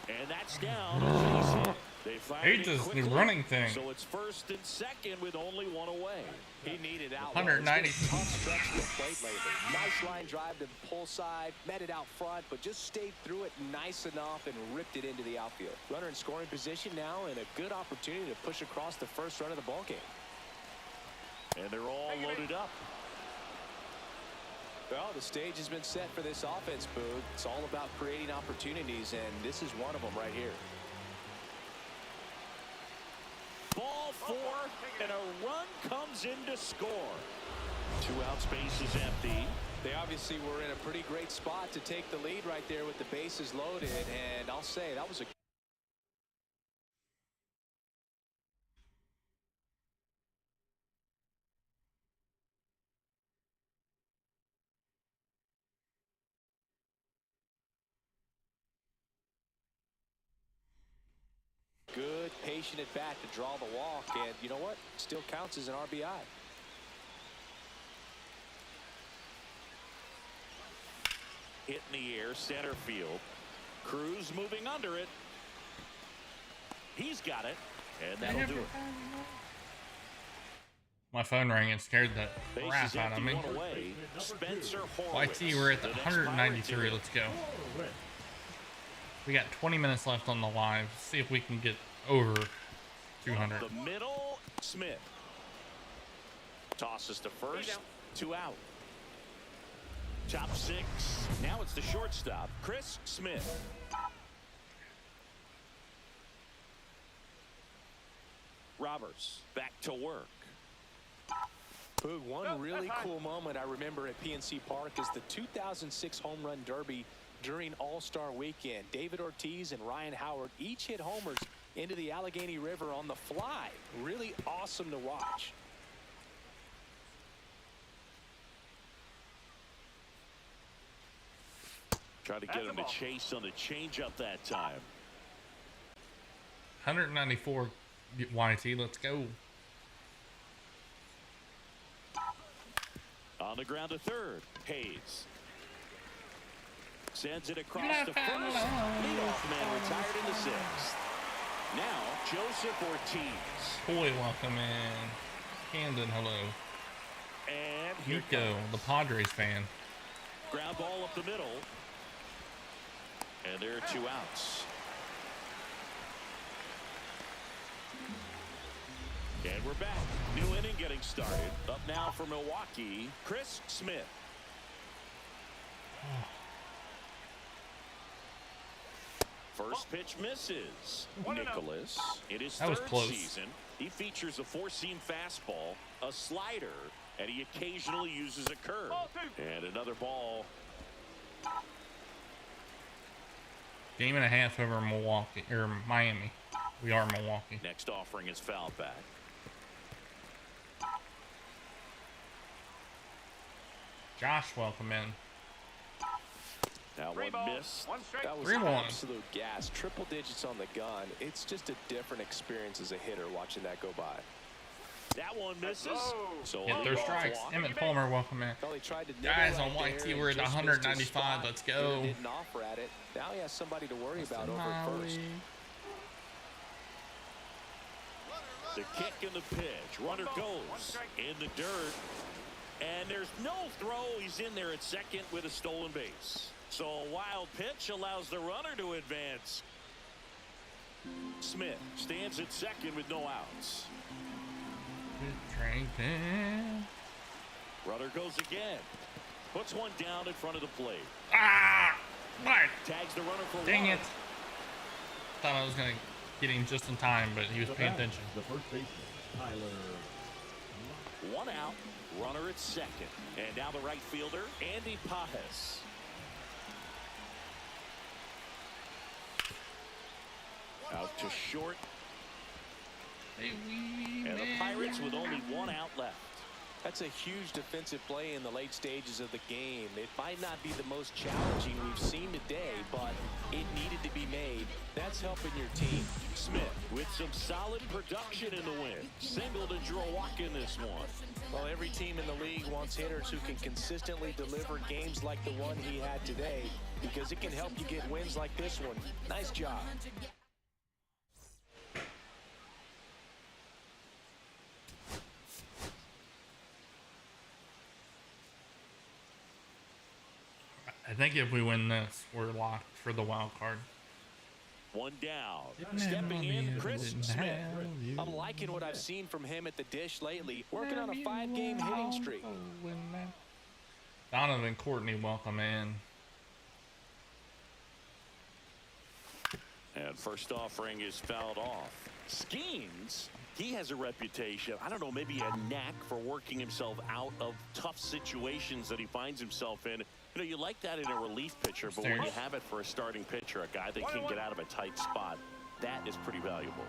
And that's down. They Hate this new running thing. So it's first and second with only one away. He needed out. 190. Tough stretch to the plate lately. Nice line drive to the pull side, met it out front, but just stayed through it nice enough and ripped it into the outfield. Runner in scoring position now, and a good opportunity to push across the first run of the ball game. And they're all loaded up. Well, the stage has been set for this offense, Boog. It's all about creating opportunities, and this is one of them right here. Ball four, and a run comes in to score. 2 out, space is empty. They obviously were in a pretty great spot to take the lead right there with the bases loaded, and I'll say that was a good, patient at bat to draw the walk, and you know what? Still counts as an RBI. Hit in the air, center field. Cruz moving under it. He's got it, and that'll do it. My phone rang and scared the crap Bases out of empty, me. one away. Spencer Horwitz. YT, we're at the next 193. Pirates Let's go. We got 20 minutes left on the live. See if we can get over 200. The middle, Smith. Tosses to first, 2 out. Top 6. Now it's the shortstop, Chris Smith. Roberts back to work. Boog, one really cool moment I remember at PNC Park is the 2006 Home Run Derby during All-Star Weekend. David Ortiz and Ryan Howard each hit homers into the Allegheny River on the fly. Really awesome to watch. Tried to get him to chase on the changeup that time. 194 YT. Let's go. On the ground to third, Hayes. Sends it across the first. Leadoff man retired in the 6th. Now, Joseph Ortiz. Boy, welcome in. Camden, hello. And here Nico, comes. the Padres fan. Ground ball up the middle. And there are 2 outs. And we're back. New inning getting started. Up now for Milwaukee, Chris Smith. First pitch misses. Nicholas, in his That was third close. season, he features a 4-seam fastball, a slider, and he occasionally uses a curve. And another ball. Game and a half over Milwaukee, or Miami. We are Milwaukee. Next offering is fouled back. Josh, welcome in. That Three one balls, missed. 1 strike. That was 3-1. absolute gas. Triple digits on the gun. It's just a different experience as a hitter watching that go by. That one misses. Let's go. So Hit on their ball strikes. walk. Emmett Palmer, welcome in. Well, he tried to Guys, nibble on right YT, there we're and at just missed his 195. spot. Let's go. Hitter didn't offer at it. Now he has somebody to worry about over at first. The kick and the pitch. Runner goes in the dirt. And there's no throw. He's in there at second with a stolen base. So a wild pitch allows the runner to advance. Smith stands at second with no outs. Runner goes again. Puts one down in front of the plate. Ah! What? Tags the runner for Dang one. it. Thought I was going to get him just in time, but he was paying attention. The first baseman, Tyler. 1 out. Runner at second. And now the right fielder, Andy Pajes. Out to short. And the Pirates with only 1 out left. That's a huge defensive play in the late stages of the game. It might not be the most challenging we've seen today, but it needed to be made. That's helping your team. Smith with some solid production in the win. Singled and drew a walk in this one. Well, every team in the league wants hitters who can consistently deliver games like the one he had today, because it can help you get wins like this one. Nice job. I think if we win this, we're locked for the wild card. 1 down. Stepping in, Chris Smith. I'm liking what I've seen from him at the dish lately, working on a 5-game hitting streak. Donovan Courtney, welcome in. And first offering is fouled off. Skeens, he has a reputation, I don't know, maybe a knack for working himself out of tough situations that he finds himself in. You know, you like that in a relief pitcher, but when you have it for a starting pitcher, a guy that can get out of a tight spot, that is pretty valuable.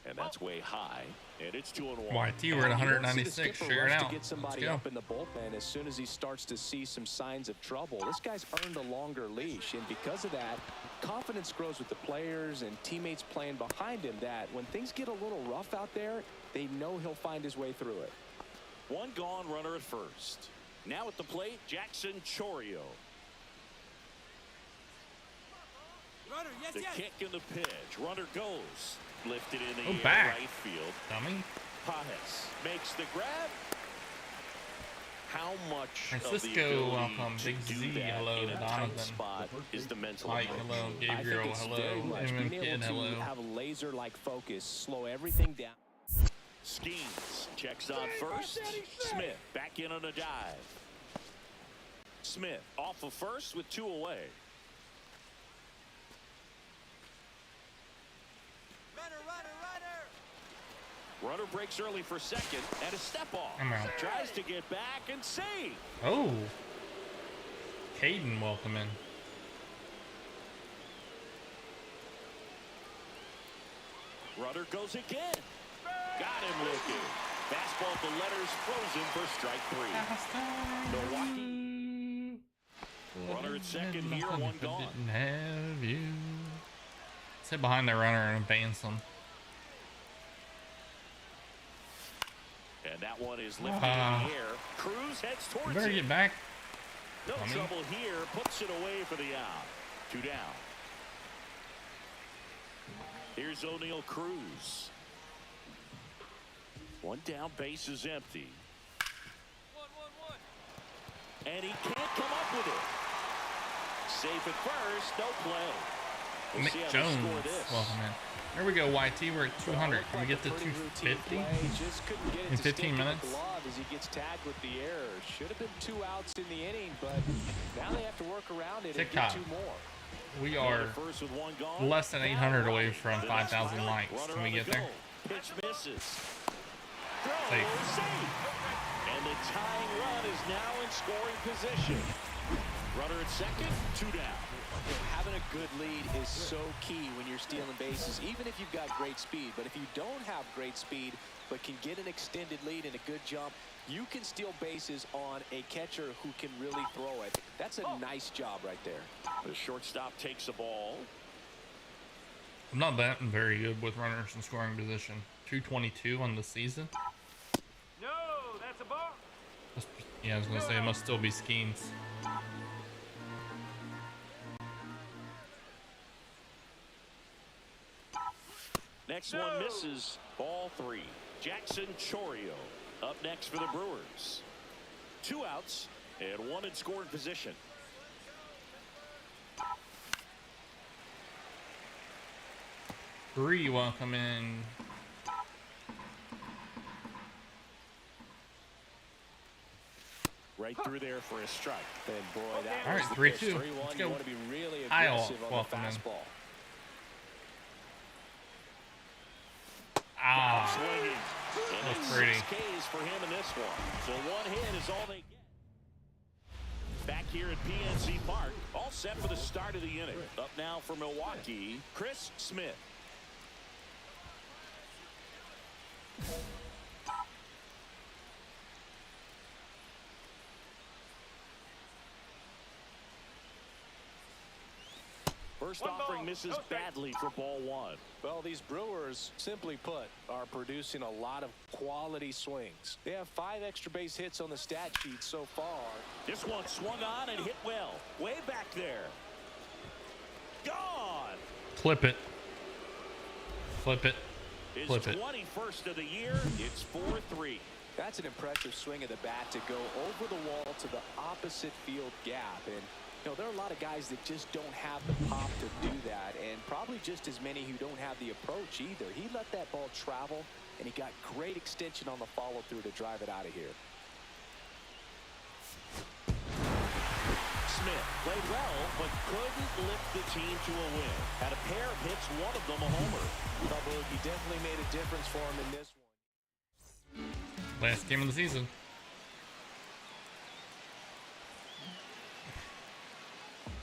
And that's way high, and it's 2-1. YT, we're at 196. Share it out. To get somebody Let's up go. in the bullpen as soon as he starts to see some signs of trouble. This guy's earned a longer leash, and because of that, confidence grows with the players and teammates playing behind him, that when things get a little rough out there, they know he'll find his way through it. 1 gone, runner at first. Now at the plate, Jackson Chorio. Runner, yes, The yes. kick and the pitch. Runner goes. Lifted in the Go air, back. right field. Dummy. Pajes makes the grab. How much of the Francisco, ability welcome. to Big do Z, that hello. in a tight Donovan. spot is the mental Mike, approach. hello. I think Gabriel, it's hello. very much MM being Kid, able hello. to have a laser-like focus, slow everything down. Skeens checks on first. Smith back in on a dive. Smith off of first with 2 away. Runner breaks early for second and a step off. I'm out. Tries to get back and save. Oh. Caden, welcome in. Runner goes again. Got him looking. Fastball at the letters, frozen for strike 3. Milwaukee. Runner at second here, 1 gone. Didn't have you. Sit behind the runner and advance them. And that one is lifted in the air. Cruz heads You towards better it. get back. No Tommy. trouble here. Puts it away for the out. 2 down. Here's O'Neal Cruz. 1 down, base is empty. And he can't come up with it. Safe at first, no play. We'll see Nick how they Jones. score this. Welcome in. There we go, YT. We're at 200. Can we get to 250 in 15 minutes? As he gets tagged with the error. Should have been 2 outs in the inning, but now they have to work around it and TikTok. get 2 more. We are First with 1 gone. less than 800 away from 5,000 likes. Can we get there? Pitch misses. Safe. Throw, safe. And the tying run is now in scoring position. Runner at second, 2 down. You know, having a good lead is so key when you're stealing bases, even if you've got great speed. But if you don't have great speed but can get an extended lead and a good jump, you can steal bases on a catcher who can really throw it. That's a nice job right there. The shortstop takes the ball. I'm not batting very good with runners in scoring position. 222 on the season. No, that's a ball. Yeah, I was going to say it must still be Skeens. Next one misses. Ball 3. Jackson Chorio up next for the Brewers. 2 outs and 1 in scoring position. Bree, welcome in. Right through there for a strike. And boy, that All was right, the 3-2. pitch. 3-1. Let's You go. want to be really Kyle, aggressive on the welcome in. fastball. Ah, Swinging. And that's it's pretty. 6 Ks for him in this one. So 1 hit is all they get. Back here at PNC Park, all set for the start of the inning. Up now for Milwaukee, Chris Smith. First offering misses badly for ball 1. Well, these Brewers, simply put, are producing a lot of quality swings. They have 5 extra base hits on the stat sheet so far. This one swung on and hit well. Way back there. Gone. clip it. Flip it. His Flip it. 21st of the year. It's 4-3. That's an impressive swing of the bat to go over the wall to the opposite field gap. And, you know, there are a lot of guys that just don't have the pop to do that, and probably just as many who don't have the approach either. He let that ball travel, and he got great extension on the follow-through to drive it out of here. Smith played well, but couldn't lift the team to a win. Had a pair of hits, one of them a homer. But he definitely made a difference for him in this one. Last game of the season.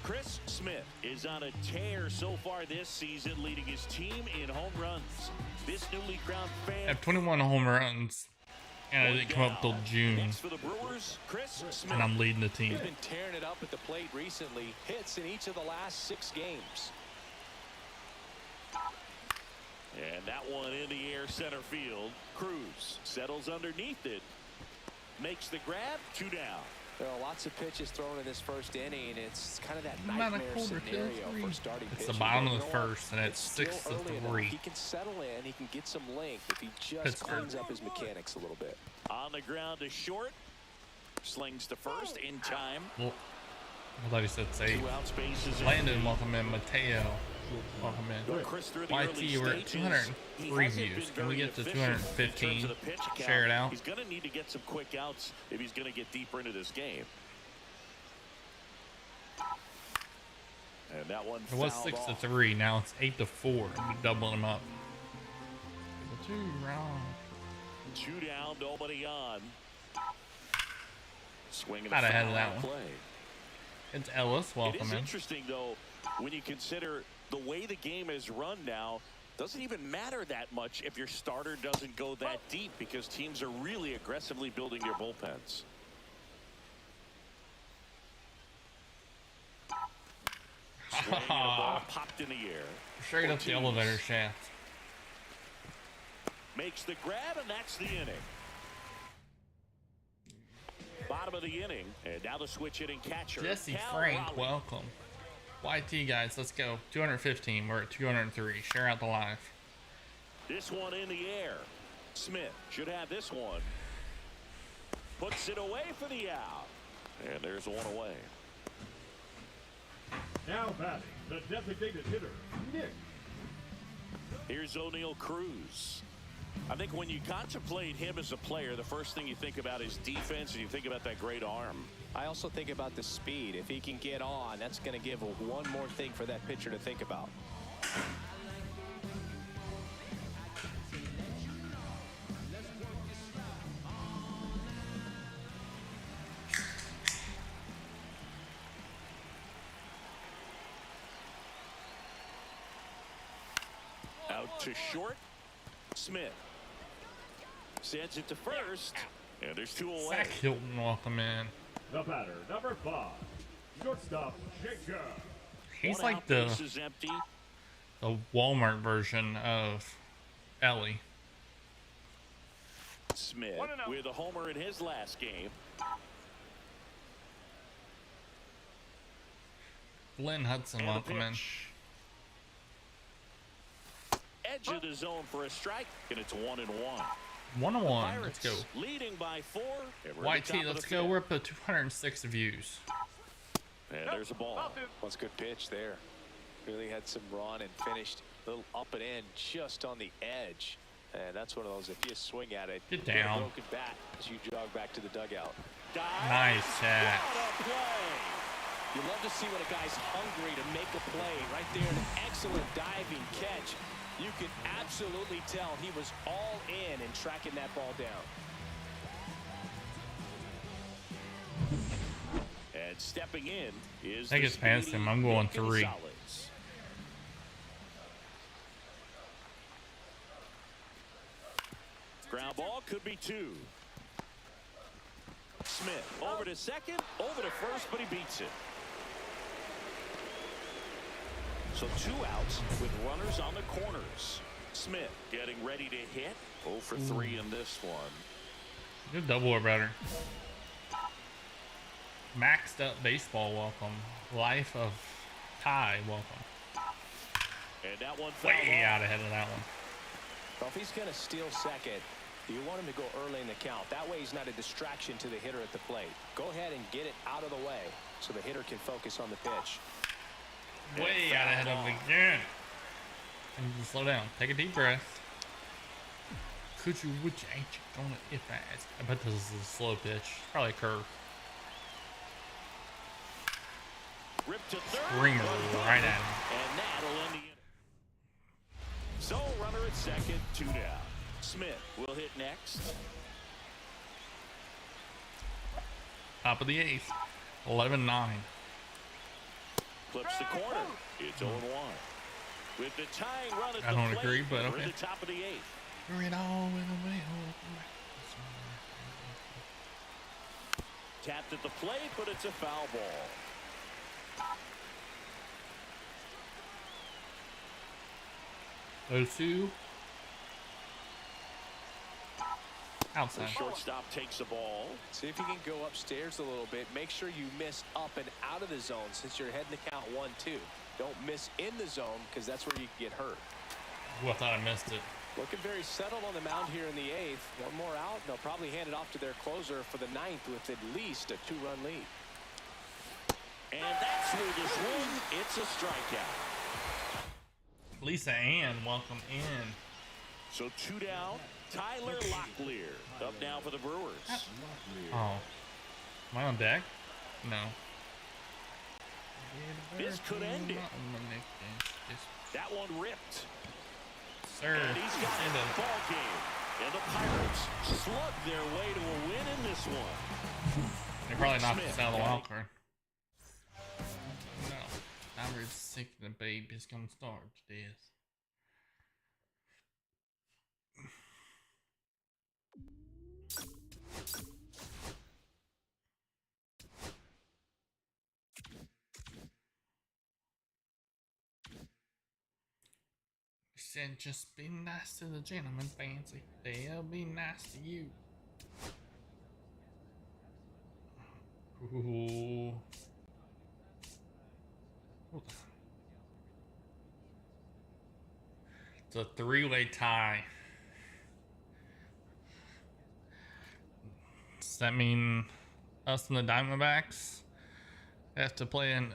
Chris Smith is on a tear so far this season, leading his team in home runs. This newly crowned I fan. have 21 home runs, and I didn't come up till June, Next for the Brewers, Chris Smith. and I'm leading the team. He's been tearing it up at the plate recently. Hits in each of the last 6 games. And that one in the air center field. Cruz settles underneath it. Makes the grab. 2 down. There are lots of pitches thrown in this first inning. It's kind of that About a nightmare quarter, scenario 2-3. for starting It's pitching. the bottom But of you the know what? first, and it's still 6 to early enough. 3. He can settle in. He can get some length if he just Pittsburgh. cleans up his mechanics a little bit. On the ground to short. Slings to first in time. Well, I thought he said 2 save. out spaces. Landon, welcome in. Mateo, welcome in. Chris through the YT, early we're at stages. 203 He hasn't views. been Can we very get to efficient in terms 215? of the pitch count. Share it out. He's going to need to get some quick outs if he's going to get deeper into this game. And that one It was fouled 6 to off. 3. Now it's 8 to 4. We're doubling them up. 2 wrong. 2 down, nobody on. Swinging Thought I had foul that on one. play. It's Ellis. It Welcome is in. interesting, though, when you consider the way the game is run now. Doesn't even matter that much if your starter doesn't go that deep, because teams are really aggressively building their bullpens. Swing and a ball popped in the air. Straight up the Ortiz elevator shaft. makes the grab, and that's the inning. Bottom of the inning, and now the switch hitting catcher. Jesse Cal Frank, Raleigh. welcome. YT guys, let's go. 215. We're at 203. Share out the live. This one in the air. Smith should have this one. Puts it away for the out. And there's one away. Now batting, the designated hitter, Nick. Here's O'Neal Cruz. I think when you contemplate him as a player, the first thing you think about is defense, and you think about that great arm. I also think about the speed. If he can get on, that's going to give one more thing for that pitcher to think about. Out to short. Smith sends it to first. And there's two away. Zach Hilton, welcome in. The batter, number 5, shortstop, Jacob. He's One like out, the base is empty. Walmart version of Ellie. Smith 1-0. with a homer in his last game. Glenn Hudson, And a welcome in. pitch. Edge of the zone for a strike, and it's 1-1. 101. Let's go. Leading by 4. And we're at the YT, top of let's the go. fifth. We're up to 206 views. And there's a ball. What's a good pitch there? Really had some run and finished a little up and in just on the edge. And that's one of those, if you swing at it, Get you get a down. broken bat as you jog back to the dugout. Nice chat. What a play. You love to see when a guy's hungry to make a play. Right there, an excellent diving catch. You can absolutely tell he was all in tracking that ball down. And stepping in is I think it's past him. I'm going 3. Gonzalez. Ground ball could be 2. Smith over to second, over to first, but he beats it. So 2 outs with runners on the corners. Smith getting ready to hit. 0 for 3 in this one. Good double or better. Maxed up baseball, welcome. Life of Ty, welcome. And that one fouled Way off. out ahead of that one. Well, if he's going to steal second, you want him to go early in the count. That way he's not a distraction to the hitter at the plate. Go ahead and get it out of the way so the hitter can focus on the pitch. Way out ahead of him again. And you slow down. Take a deep breath. Could you, would you, ain't you gonna, if I ask? I bet this is a slow pitch. Probably a curve. Ripped to third. Screamer right at him. And that'll end the inning. So runner at second, 2 down. Smith will hit next. Top of the 8th. 11-9. Clips the corner. It's 0-1. With the tying run at I the don't plate, agree, but we're okay. at the top of the 8th. You're it all in the way. Tapped at the plate, but it's a foul ball. 0-2. The Outside. shortstop takes the ball. See if you can go upstairs a little bit. Make sure you miss up and out of the zone since you're heading to count 1-2. Don't miss in the zone because that's where you can get hurt. Ooh, I thought I missed it. Looking very settled on the mound here in the 8th. One more out, and they'll probably hand it off to their closer for the 9th with at least a 2-run lead. And that's where this one, it's a strikeout. Lisa Ann, welcome in. So 2 down. Tyler Locklear up now for the Brewers. Oh. Am I on deck? No. This could end it. That one ripped. Sir. And he's got End a it. ball game. And the Pirates slug their way to a win in this one. They probably knocked Smith us out of the got wild it. card. No. I'm really sick the baby's gonna starve to death. He said just be nice to the gentleman, Fancy. They'll be nice to you. Ooh. It's a three-way tie. Does that mean us and the Diamondbacks have to play in,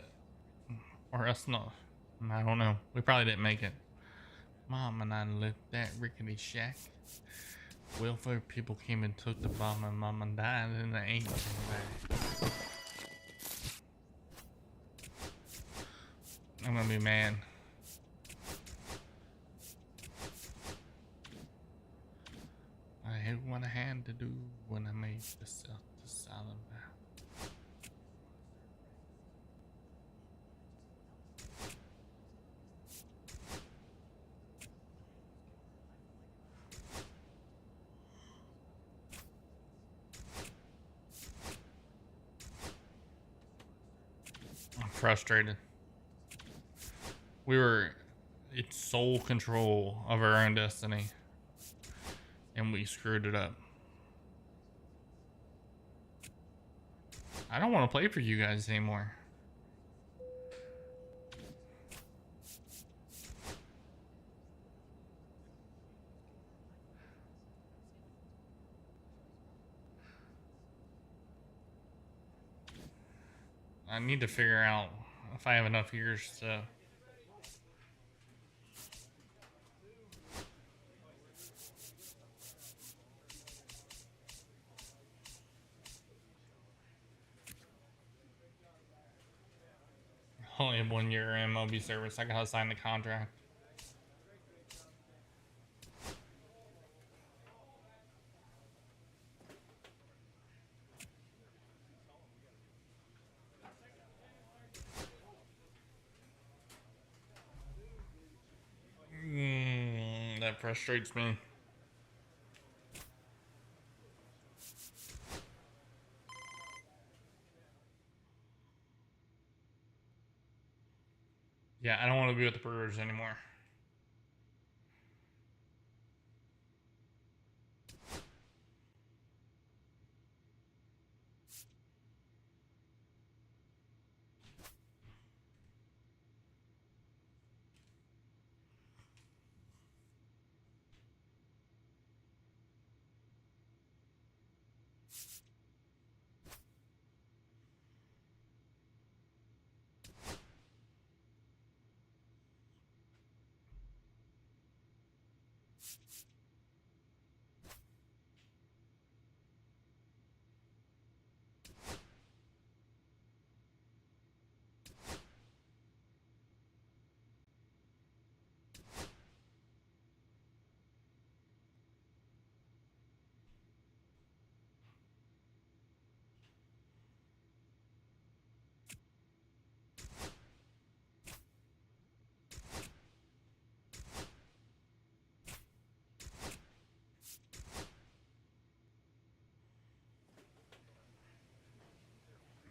or us not? I don't know. We probably didn't make it. Mom and I left that rickety shack. Welfare people came and took the bomb, and Mama died in the 18 bag. I'm gonna be mad. I had what I had to do when I made the South to silent vow. I'm frustrated. We were in sole control of our own destiny, and we screwed it up. I don't want to play for you guys anymore. I need to figure out if I have enough years to only have 1 year MLB service. I gotta sign the contract. That frustrates me. Yeah, I don't want to be with the Brewers anymore.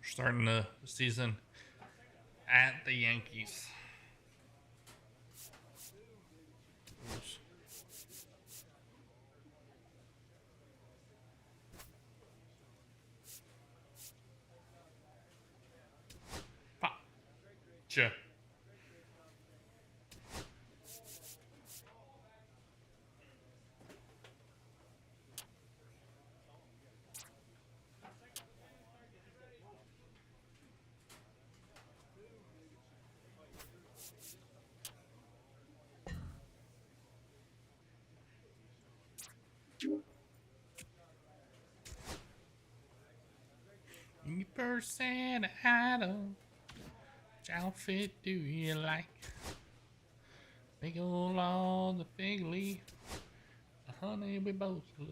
Starting the season at the Yankees. Sure. You first said Adam, which outfit do you like? Big ol' on the fig leaf, the honey we both look.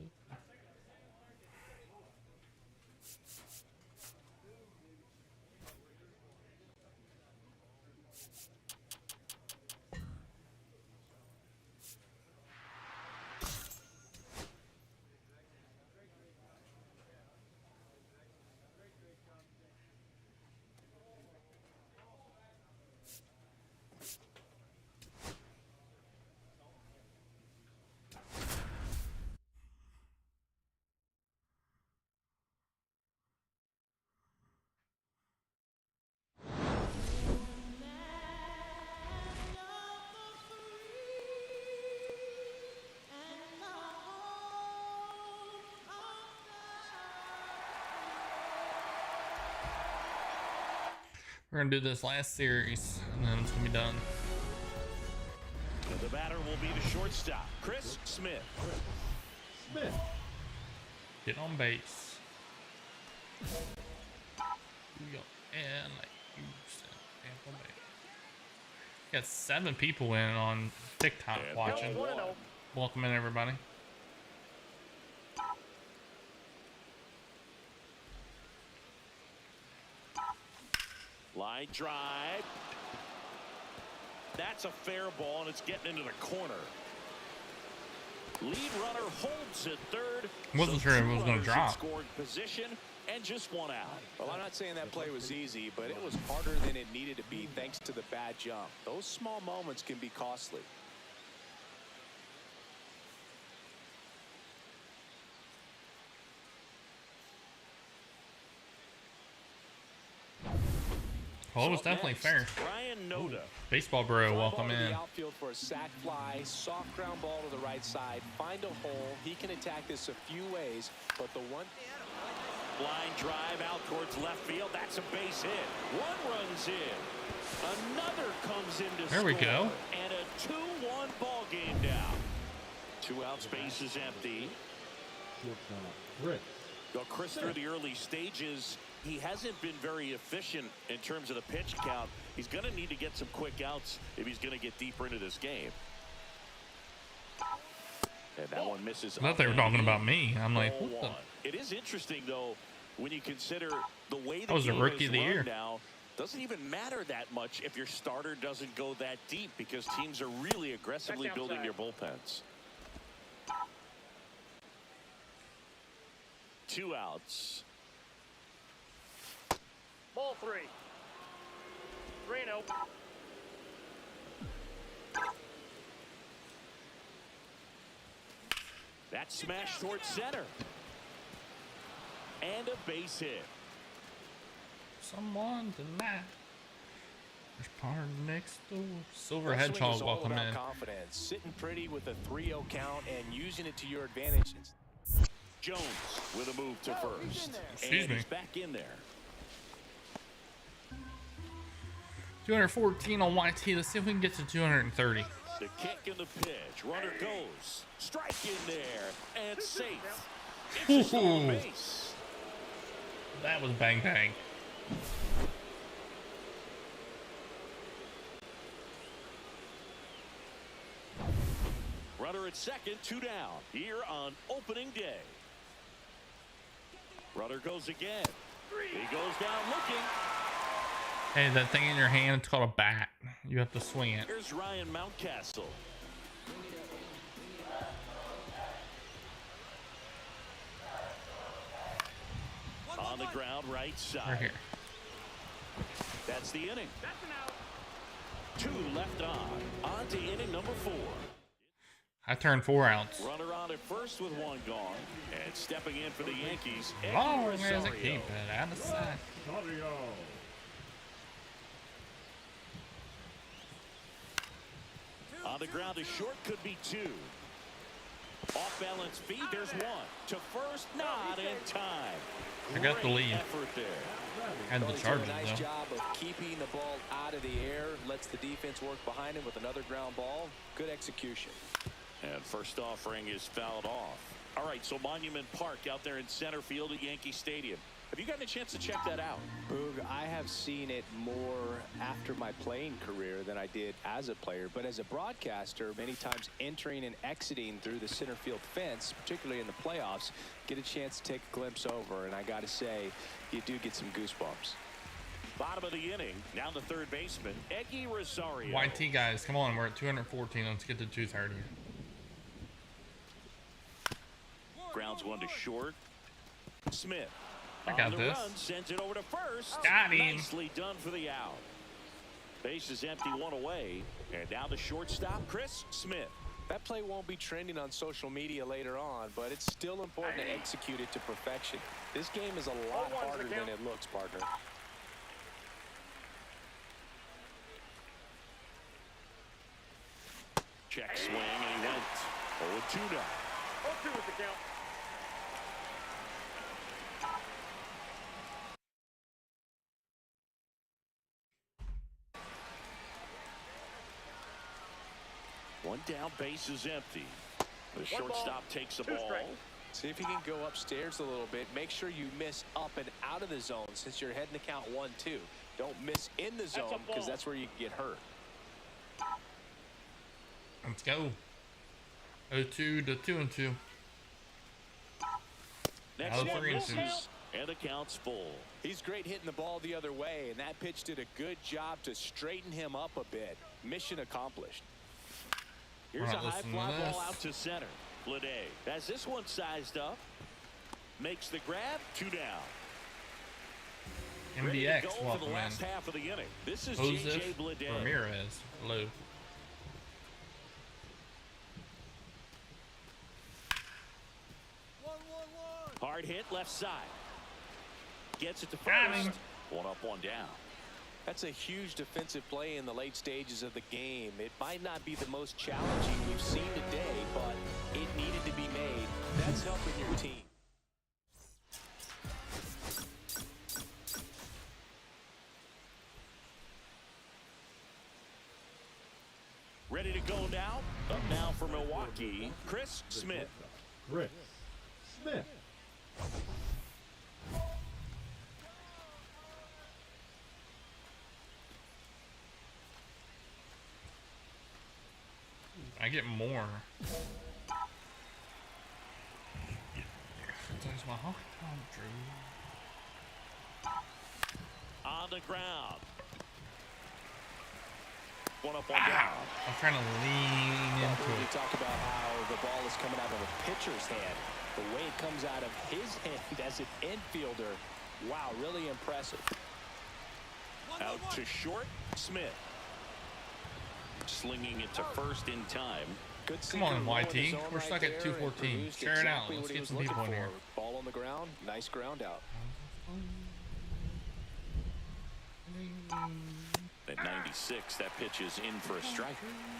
We're gonna do this last series, and then it's gonna be done. And the batter will be the shortstop, Chris Smith. Smith. Get on base. Here we go. And like you said, Tampa Bay. Got 7 people in on TikTok And watching. one. Welcome in, everybody. Line drive. That's a fair ball, and it's getting into the corner. Lead runner holds at third. Wasn't sure if it was going to drop. Scoring position and just one out. Well, I'm not saying that play was easy, but it was harder than it needed to be thanks to the bad jump. Those small moments can be costly. Well, it was definitely fair. Ryan Noda. Baseball bro, Fly welcome ball to in. the outfield for a sac fly, soft ground ball to the right side. Find a hole. He can attack this a few ways, but the one. Line drive out towards left field. That's a base hit. One runs in. Another comes in to There we score. go. And a 2-1 ball game down. 2 outs, base is empty. Shortstop, Chris. Well, Chris, through the early stages, he hasn't been very efficient in terms of the pitch count. He's going to need to get some quick outs if he's going to get deeper into this game. And that one misses. I thought they were talking about me. I'm like, Ball what the? one. It is interesting, though, when you consider the way the That was a game rookie is of the run year. now. Doesn't even matter that much if your starter doesn't go that deep because teams are really aggressively That's building outside. their bullpens. 2 outs. Ball 3. 3-0. That smash towards center. And a base hit. Someone tonight. There's Park next door. Silver That swing Hedgehog, was all welcome about in. confidence, sitting pretty with a 3-0 count and using it to your advantage. Jones with a move to first. Excuse and me. he's back in there. 214 on YT. Let's see if we can get to 230. The kick and the pitch. Runner goes. Strike in there. And safe. It's a stolen Ooh. base. That was bang bang. Runner at second, 2 down. Here on opening day. Runner goes again. He goes down looking. Hey, that thing in your hand, it's called a bat. You have to swing it. Here's Ryan Mountcastle. On the ground, right Right side. here. That's the inning. That's an out. 2 left on. On to inning number 4. I turned 4 outs. Runner on at first with 1 gone. And stepping in for the Yankees, Long Eddie as I Rosario. keep it out of sight. Rosario. On the ground, a short could be 2. Off balance feet, there's 1. To first, not in time. I got the Great lead. effort there. And the He's Chargers, doing a nice though. job of keeping the ball out of the air, lets the defense work behind him with another ground ball. Good execution. And first offering is fouled off. All right, so Monument Park out there in center field at Yankee Stadium. Have you gotten a chance to check that out? Boog, I have seen it more after my playing career than I did as a player, but as a broadcaster, many times entering and exiting through the center field fence, particularly in the playoffs, get a chance to take a glimpse over, and I got to say, you do get some goosebumps. Bottom of the inning, now the third baseman, Eddie Rosario. YT guys, come on, we're at 214. Let's get to 230. Grounds 1 to short. Smith. I got on the this. run, sends it over to first. Got him. Nicely done for the out. Base is empty, 1 away. And now the shortstop, Chris Smith. That play won't be trending on social media later on, but it's still important to execute it to perfection. This game is a lot 0-1's the harder than count. it looks, partner. Check swing, and he went 0-2 now. 0-2 is the count. One down, base is empty. The One shortstop ball, takes the 2 ball. strikes. See if you can go upstairs a little bit. Make sure you miss up and out of the zone since you're heading to count 1-2. Don't miss in the zone because ball. that's where you can get hurt. Let's go. 0-2 to 2-2. Next Out one for instance. misses, and the count's full. He's great hitting the ball the other way, and that pitch did a good job to straighten him up a bit. Mission accomplished. Here's a not high listening fly to ball this. out to center. Blade has this one sized up. Makes the grab. 2 down. Ready to MBX, go for the welcome in. last half of the inning. This is Joseph J.J. Blade. Ramirez. Hello. Hard hit left side. Gets it to Got first. him. 1 up, 1 down. That's a huge defensive play in the late stages of the game. It might not be the most challenging you've seen today, but it needed to be made. That's helping your team. Ready to go now. Up now for Milwaukee, Chris Smith. Chris Smith. I get more. There's my Hawk Tom Drew. On the ground. 1 up, 1 down. I'm trying to lean into We it. talk about how the ball is coming out of a pitcher's hand. The way it comes out of his hand as an infielder, wow, really impressive. Out to short, Smith. Slinging it to first in time. Good Come on, sinker low in the YT. zone We're right stuck at there 214. and produced Share it out. exactly Let's what he get was some people looking in here. for. Ball on the ground, nice ground out. At 96, that pitch is in for a strike.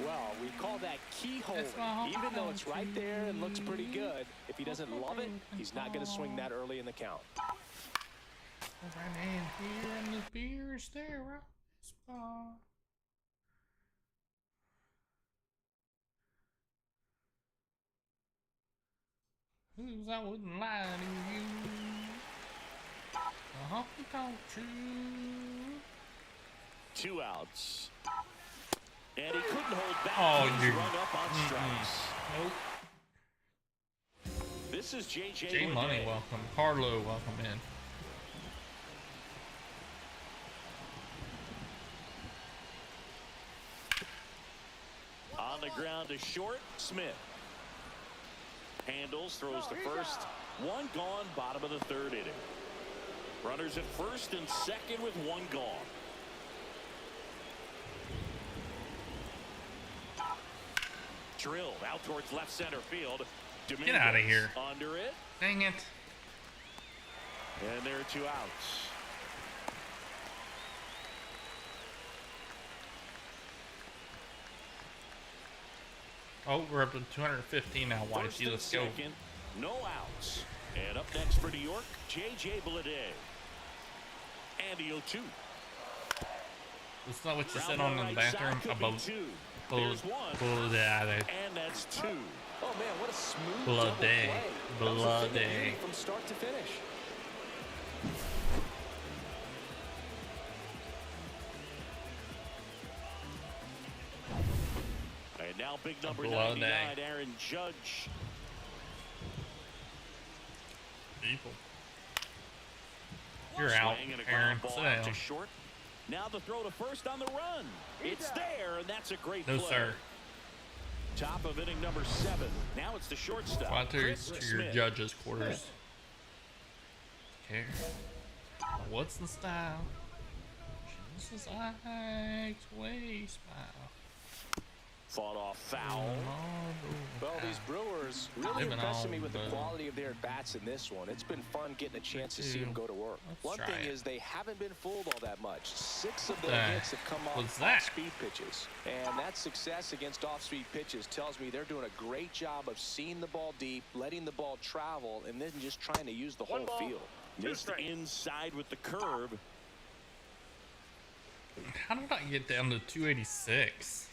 Well, we call that keyhole. That's my Even though it's right country. there and looks pretty good, if he doesn't love it, he's not going to swing that early in the count. Right in here and the beer's there. Right? Spot. Who's I wouldn't lie to you? The honky tonk true. 2 outs. And he couldn't hold back. Oh, He's dude. rung up on strikes. Nope. This is J.J. J Money, Blade. welcome. Carlo, welcome in. On the ground to short, Smith. Handles, throws to first. 1 gone, bottom of the 3rd inning. Runners at first and second with 1 gone. Drilled out towards left center field. Get out of here. Under it. Dang it. And there are 2 outs. Oh, we're up to 215 now, First YT. and Let's go. second, no outs. And up next for New York, J.J. Blade. Andy 0-2. It's not what you said Ground on in right the bathroom side could be about 2. bull, There's 1. And that's 2. Oh man, what a smooth Bloody. double play. That was a thing of Bloody. beauty from start to finish. And now big number Bloody. 99, Aaron Judge. People. You're out, Swing and a Aaron. ground ball Sit out to down. short. Now the throw to first on the run. It's there, and that's a great No, play. sir. Top of inning number 7. Now it's the shortstop. Fly to your Chris judges' Smith. quarters. Care. What's the style? Jesus, I way smile. Fought off foul. Well, these Brewers really Living impressing me on with the the- quality of their at-bats in this one. It's been fun getting a chance to see them go to work. Let's One try thing it. is they haven't been fooled all that much. 6 of their the hits have come was off that? off-speed pitches. And that success against off-speed pitches tells me they're doing a great job of seeing the ball deep, letting the ball travel, and then just trying to use the whole 1 ball, field. 2 Missed strikes. inside with the curve. How did I get down to 286?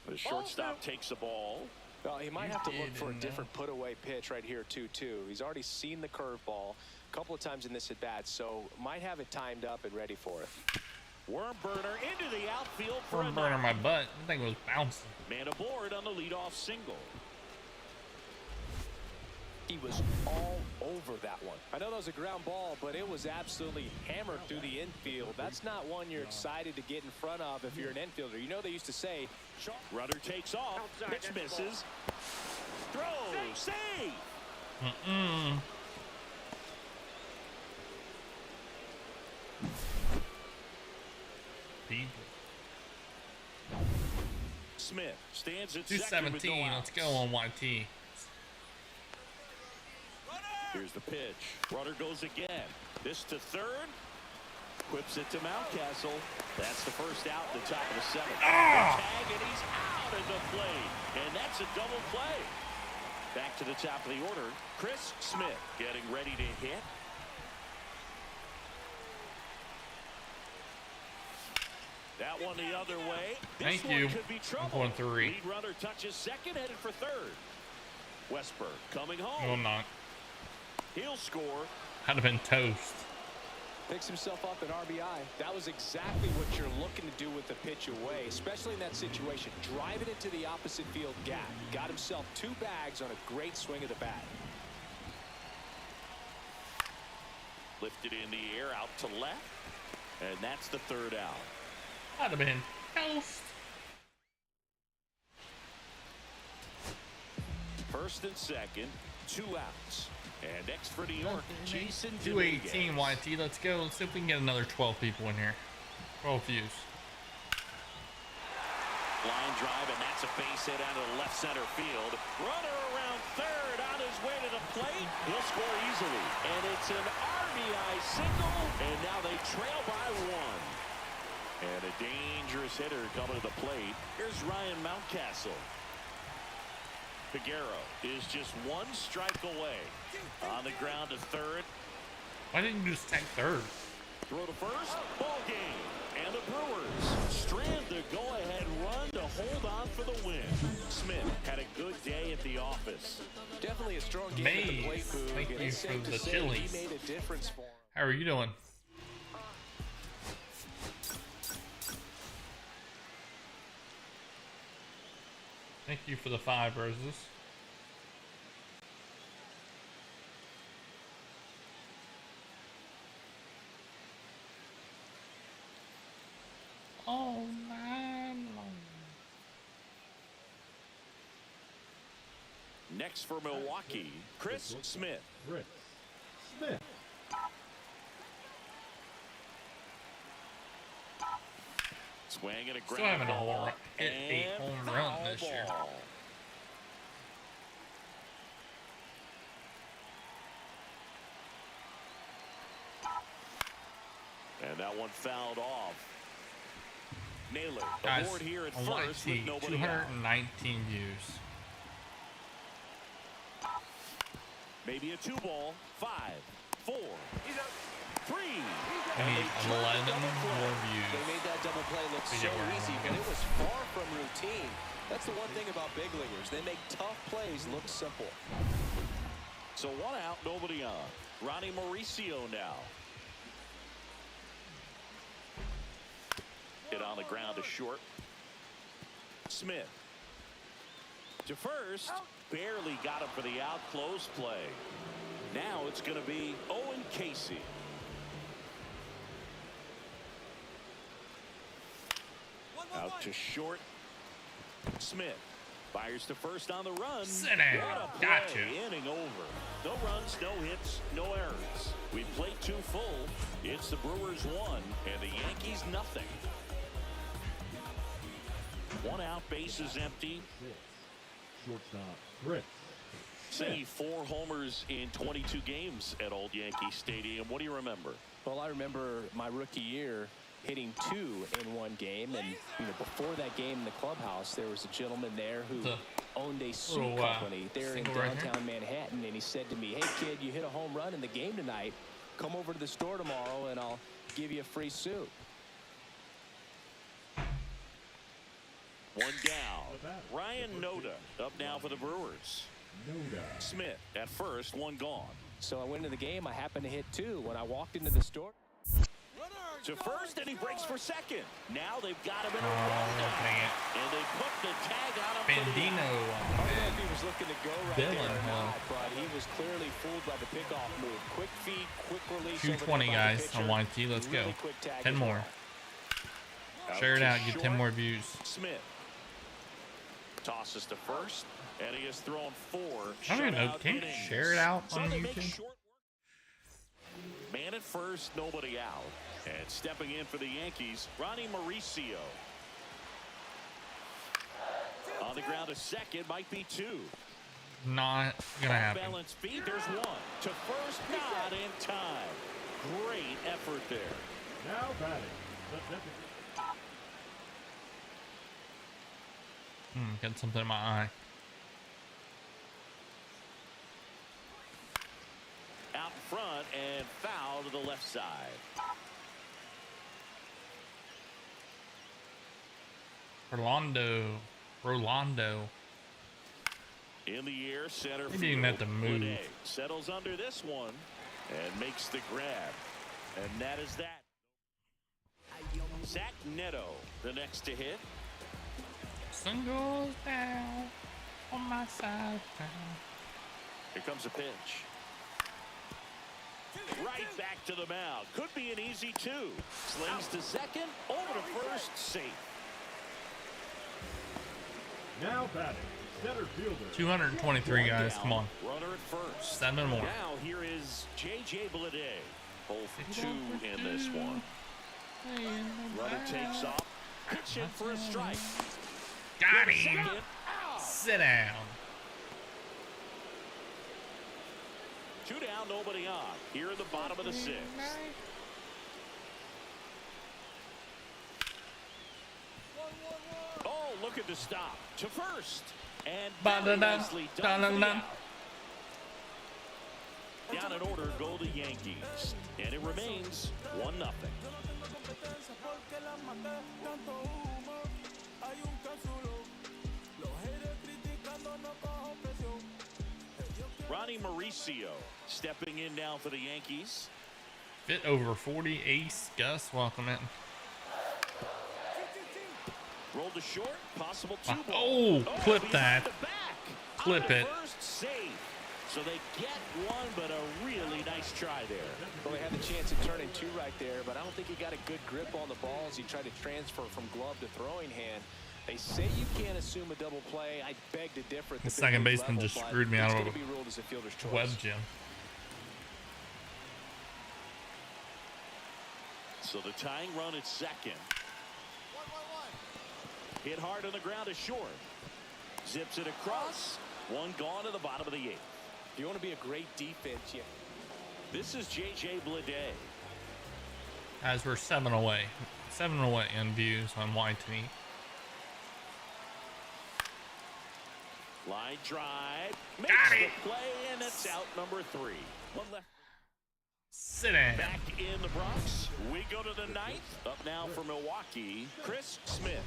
The shortstop takes the ball. Well, he might have to look for a different put-away pitch right here, too. He's already seen the curveball a couple of times in this at-bat, so might have it timed up and ready for it. Worm burner into the outfield for Worm burner my butt. That thing was bouncing. Man aboard on the leadoff single. He was all over that one. I know that was a ground ball, but it was absolutely hammered through the infield. That's not one you're excited to get in front of if you're an infielder. You know they used to say, runner takes off. Pitch misses. Throw. Save. People. Smith stands at 217. Let's go on YT. Here's the pitch. Runner goes again. This to third. Whips it to Mountcastle. That's the first out in the top of the seventh. Tag, and he's out at the plate. And that's a double play. Back to the top of the order. Chris Smith getting ready to hit. That one the other way. This Thank you. One could be trouble. I'm going 3. Lead runner touches second, headed for third. Westberg coming home. No, I'm not. He'll score. I'd have been toast. picks himself up an RBI. That was exactly what you're looking to do with the pitch away, especially in that situation. Drive it into the opposite field gap. Got himself 2 bags on a great swing of the bat. Lifted in the air out to left. And that's the 3rd out. I'd have been toast. First and second, 2 outs. And next for New York, Jason 218 YT. Let's go. Let's see if we can get another 12 people in here. 12 views. Line drive, and that's a base hit out of the left center field. Runner around third on his way to the plate. He'll score easily. And it's an RBI single. And now they trail by 1. And a dangerous hitter coming to the plate. Here's Ryan Mountcastle. Figueroa is just 1 strike away. On the ground to third. Why didn't you just take third? Throw to first. Ball game. And the Brewers strand the go-ahead run to hold on for the win. Smith had a good day at the office. Definitely a strong game at the plate, Boog. Thank And you it's safe for to the say chilies. He made a difference for him. How are you doing? Thank you for the 5 roses. All night long. Next for Milwaukee, Chris Smith. Chris Smith. Swinging a Still ground having a ball. hit a home run this year. Ball. And that one fouled off. Naylor Guys, aboard here at on first with YT, nobody out. 219 views. Maybe a 2-ball. 5, 4, 3. We need 11 more They views. made that double play look To so get where I easy, wanna but go. it was far from routine. That's the one thing about big leaguers. They make tough plays look simple. So 1 out, nobody on. Ronnie Mauricio now. Hit on the ground to short. Smith. To first. Barely got him for the out. Close play. Now it's going to be Owen Casey. Out to short. Smith fires to first on the run. Sit down. What a play. Gotcha. Inning over. No runs, no hits, no errors. We played 2 full. It's the Brewers 1 and the Yankees nothing. 1 out, bases empty. Shortstop Chris. Say 4 homers in 22 games at Old Yankee Stadium. What do you remember? Well, I remember my rookie year hitting 2 in 1 game, and before that game in the clubhouse, there was a gentleman there who owned a suit little, company there in single right here. downtown Manhattan, and he said to me, "Hey kid, you hit a home run in the game tonight. Come over to the store tomorrow, and I'll give you a free suit." 1 down. bat. Ryan Noda up now for the Brewers. Noda. Smith at first, one gone. So I went into the game. I happened to hit 2 when I walked into the store. To first, and he breaks for second. Now they've got him in a Oh, rundown. dang it. And they put the tag on him. for the Bandino out. on I the don't know man. if he was looking to go right Dylan, there or huh? not, but he was clearly fooled by the pickoff move. Quick feet, quick release. 220 guys on YT. Let's go. 10 more. Share it to out. Get 10 short. more views. Smith tosses to first, and he has thrown 4 I don't even know. shutout Can you innings. share it out So on they make YouTube? short work. Man at first, nobody out. And stepping in for the Yankees, Ronnie Mauricio. On the ground, a second, might be 2. Not gonna happen. Balance feed, there's 1. To first, not in time. Great effort there. Now batting. The deputy. Got something in my eye. Out in front and foul to the left side. Rolando. In the air, center He didn't have to move. Blade settles under this one and makes the grab. And that is that. Zach Neto, the next to hit. Sun goes down on my side now. Here comes a pitch. Right back to the mound. Could be an easy 2. Slings to second, over to first, safe. Now batting. Center fielder. 223 guys. Come on. Runner at first. 7 more. Now here is J.J. Bleday. 0 for 2 in this one. Runner takes off. Pitch in for a strike. Got him. Second. Sit down. 2 down, nobody on. Here in the bottom of the 6th. Oh, look at the stop. To first. And very nicely done for the out. Down in order go the Yankees. And it remains 1-0. Ronnie Mauricio stepping in now for the Yankees. Fit over 40. Ace Gus, welcome in. Rolled to short, possible 2 Oh, ball. clip behind that. the back. Clip On the it. First save. So they get 1, but a really nice try there. Well, they had the chance of turning 2 right there, but I don't think he got a good grip on the ball as he tried to transfer from glove to throwing hand. They say you can't assume a double play. I beg to differ. At The big second league baseman level, just but screwed me it's out gonna of be ruled as a fielder's choice. Web Gym. So the tying run at second. Hit hard on the ground is short. Zips it across. 1 gone to the bottom of the 8th. If you want to be a great defense, yeah. This is J.J. Bleday. Guys, we're 7 away. 7 away in views on YT. Line drive. Got Makes it. the play, and it's out number 3. 1 left. Sit down. Back in the Bronx. We go to the 9th. Up now for Milwaukee, Chris Smith.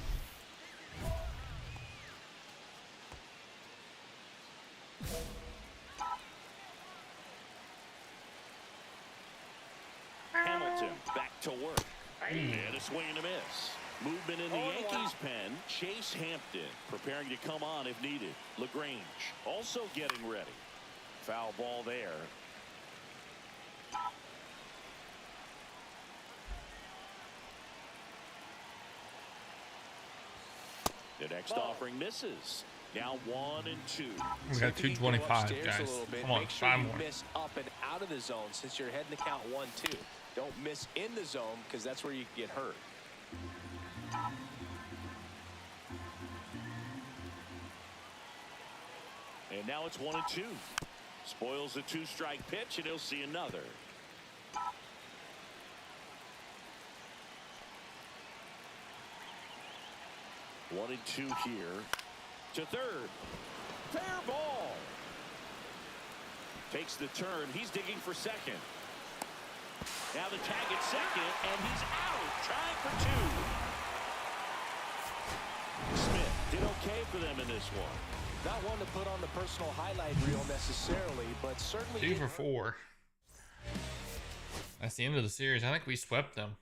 Hamilton back to work. And a swing and a miss. Movement in the Yankees pen. Chase Hampton preparing to come on if needed. LaGrange also getting ready. Foul ball there. The next offering misses. Now 1 and 2. We So got if you can go 225 upstairs a guys. little bit, Come on, make sure 5 you more. miss up and out of the zone since you're heading to count 1-2. Don't miss in the zone because that's where you can get hurt. And now it's 1 and 2. Spoils the 2-strike pitch, and he'll see another. One and 2 here. To third. Fair ball. Takes the turn. He's digging for second. Now the tag at second, and he's out. Trying for 2. Smith did okay for them in this one. Not one to put on the personal highlight reel necessarily, but certainly 2 for 4. That's the end of the series. I think we swept them.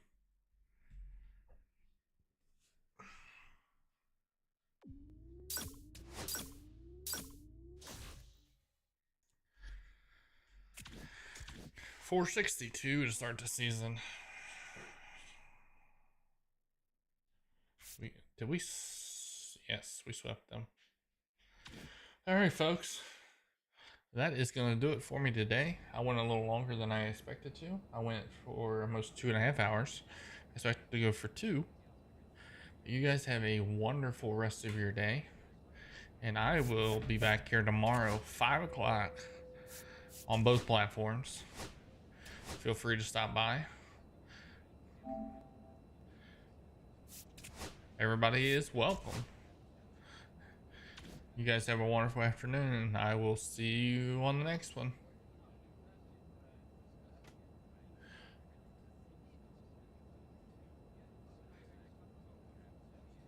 .462 to start the season. Yes, we swept them. All right, folks. That is going to do it for me today. I went a little longer than I expected to. I went for almost 2.5 hours. I expected to go for 2. You guys have a wonderful rest of your day. And I will be back here tomorrow, 5 o'clock, on both platforms. Feel free to stop by. Everybody is welcome. You guys have a wonderful afternoon, and I will see you on the next one.